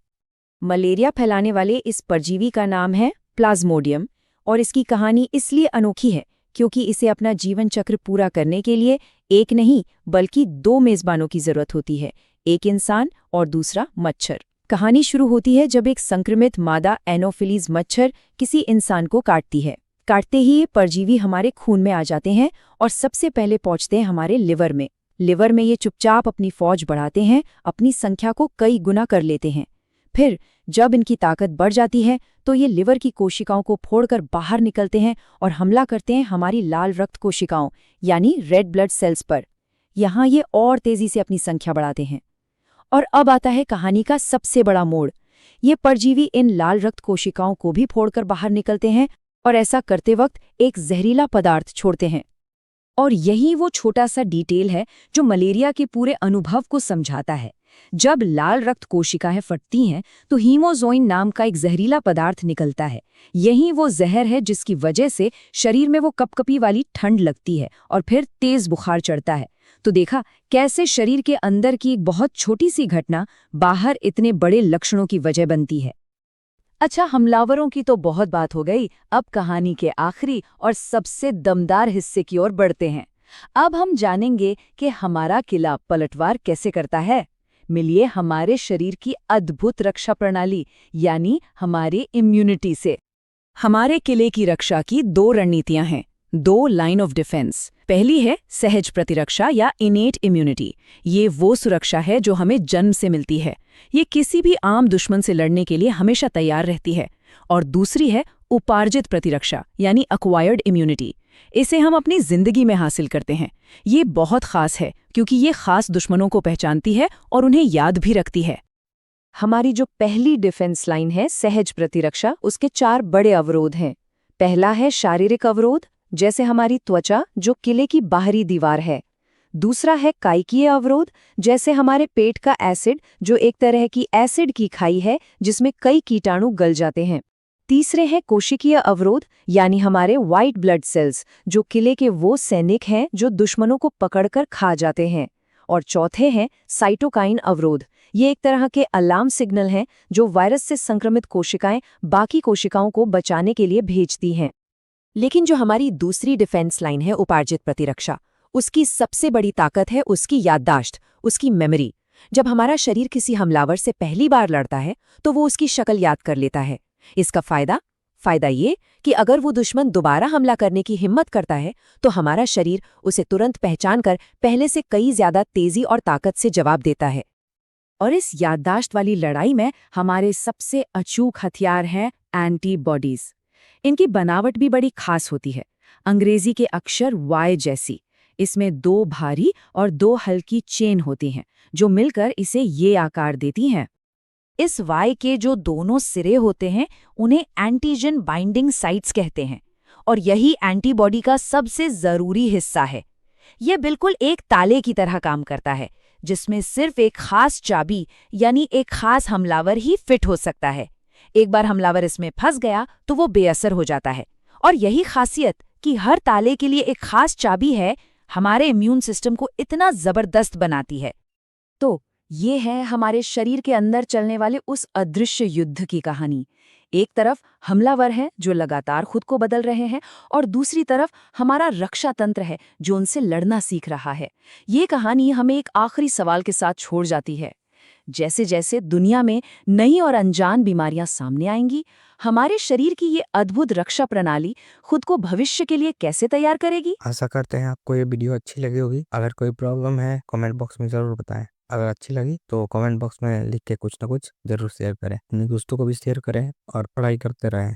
मलेरिया फैलाने वाले इस परजीवी का नाम है प्लाज्मोडियम और इसकी कहानी इसलिए अनोखी है क्योंकि इसे अपना जीवन चक्र पूरा करने के लिए एक नहीं बल्कि 2 मेजबानों की जरूरत होती है, एक इंसान और दूसरा मच्छर। कहानी शुरू होती है जब एक संक्रमित मादा एनोफिलीज मच्छर किसी इंसान को काटती है। काटते ही ये परजीवी हमारे खून में आ जाते हैं और सबसे पहले पहुंचते हैं हमारे लिवर में। लिवर में ये चुपचाप अपनी फौज बढ़ाते हैं, अपनी संख्या को कई गुना कर लेते हैं। फिर जब इनकी ताकत बढ़ जाती है तो ये लिवर की कोशिकाओं को फोड़कर बाहर निकलते हैं और हमला करते हैं हमारी लाल रक्त कोशिकाओं यानी रेड ब्लड सेल्स पर। यहाँ ये और तेजी से अपनी संख्या बढ़ाते हैं। और अब आता है कहानी का सबसे बड़ा मोड़। ये परजीवी इन लाल रक्त कोशिकाओं को भी फोड़कर बाहर निकलते हैं और ऐसा करते वक्त एक जहरीला पदार्थ छोड़ते हैं। और यही वो छोटा सा डिटेल है जो मलेरिया के पूरे अनुभव को समझाता है। जब लाल रक्त कोशिकाएं फटती हैं तो हीमोजोइन नाम का एक जहरीला पदार्थ निकलता है। यही वो जहर है जिसकी वजह से शरीर में वो कपकपी वाली ठंड लगती है और फिर तेज बुखार चढ़ता है। तो देखा कैसे शरीर के अंदर की एक बहुत छोटी सी घटना बाहर इतने बड़े लक्षणों की वजह बनती है। अच्छा, हमलावरों की तो बहुत बात हो गई। अब कहानी के आखिरी और सबसे दमदार हिस्से की ओर बढ़ते हैं। अब हम जानेंगे कि हमारा किला पलटवार कैसे करता है। मिलिए हमारे शरीर की अद्भुत रक्षा प्रणाली यानी हमारे इम्यूनिटी से। हमारे किले की रक्षा की 2 रणनीतियां हैं, 2 लाइन ऑफ डिफेंस। पहली है सहज प्रतिरक्षा या इनेट इम्यूनिटी। ये वो सुरक्षा है जो हमें जन्म से मिलती है। ये किसी भी आम दुश्मन से लड़ने के लिए हमेशा तैयार रहती है। और दूसरी है उपार्जित प्रतिरक्षा यानी एक्वायर्ड इम्यूनिटी। इसे हम अपनी जिंदगी में हासिल करते हैं। ये बहुत खास है क्योंकि ये खास दुश्मनों को पहचानती है और उन्हें याद भी रखती है। हमारी जो पहली डिफेंस लाइन है सहज प्रतिरक्षा, उसके 4 बड़े अवरोध हैं। पहला है शारीरिक अवरोध, जैसे हमारी त्वचा जो किले की बाहरी दीवार है। दूसरा है कायिकीय अवरोध, जैसे हमारे पेट का एसिड, जो एक तरह की एसिड की खाई है जिसमें कई कीटाणु गल जाते हैं। तीसरे हैं कोशिकीय अवरोध, यानी हमारे व्हाइट ब्लड सेल्स, जो किले के वो सैनिक हैं जो दुश्मनों को पकड़कर खा जाते हैं। और चौथे हैं साइटोकाइन अवरोध। ये एक तरह के अलार्म सिग्नल हैं जो वायरस से संक्रमित कोशिकाएं बाकी कोशिकाओं को बचाने के लिए भेजती हैं। लेकिन जो हमारी दूसरी डिफेंस लाइन है, उपार्जित प्रतिरक्षा, उसकी सबसे बड़ी ताकत है उसकी याददाश्त, उसकी मेमोरी। जब हमारा शरीर किसी हमलावर से पहली बार लड़ता है तो वो उसकी शक्ल याद कर लेता है। इसका फायदा ये कि अगर वो दुश्मन दोबारा हमला करने की हिम्मत करता है तो हमारा शरीर उसे तुरंत पहचान कर पहले से कई ज्यादा तेजी और ताकत से जवाब देता है। और इस याददाश्त वाली लड़ाई में हमारे सबसे अचूक हथियार हैं एंटीबॉडीज। इनकी बनावट भी बड़ी खास होती है, अंग्रेजी के अक्षर Y जैसी। इसमें 2 भारी और 2 हल्की चेन होती हैं जो मिलकर इसे ये आकार देती हैं। इस Y के जो दोनों सिरे होते हैं उन्हें एंटीजन बाइंडिंग साइट्स कहते हैं, और यही एंटीबॉडी का सबसे जरूरी हिस्सा है। यह बिल्कुल एक ताले की तरह काम करता है जिसमें सिर्फ एक खास चाबी यानी एक खास हमलावर ही फिट हो सकता है। एक बार हमलावर इसमें फंस गया तो वो बेअसर हो जाता है। और यही खासियत कि हर ताले के लिए एक खास चाबी है हमारे इम्यून सिस्टम को इतना जबरदस्त बनाती है। तो ये है हमारे शरीर के अंदर चलने वाले उस अदृश्य युद्ध की कहानी। एक तरफ हमलावर हैं जो लगातार खुद को बदल रहे हैं, और दूसरी तरफ हमारा रक्षा तंत्र है जो उनसे लड़ना सीख रहा है। ये कहानी हमें एक आखिरी सवाल के साथ छोड़ जाती है। जैसे जैसे दुनिया में नई और अनजान बीमारियां सामने आएंगी, हमारे शरीर की ये अद्भुत रक्षा प्रणाली खुद को भविष्य के लिए कैसे तैयार करेगी? आशा करते हैं आपको ये वीडियो अच्छी लगी होगी। अगर कोई प्रॉब्लम है कमेंट बॉक्स में ज़रूर बताएं। अगर अच्छी लगी तो कमेंट बॉक्स में लिख के कुछ ना कुछ ज़रूर शेयर करें। अपने दोस्तों को भी शेयर करें और पढ़ाई करते रहें।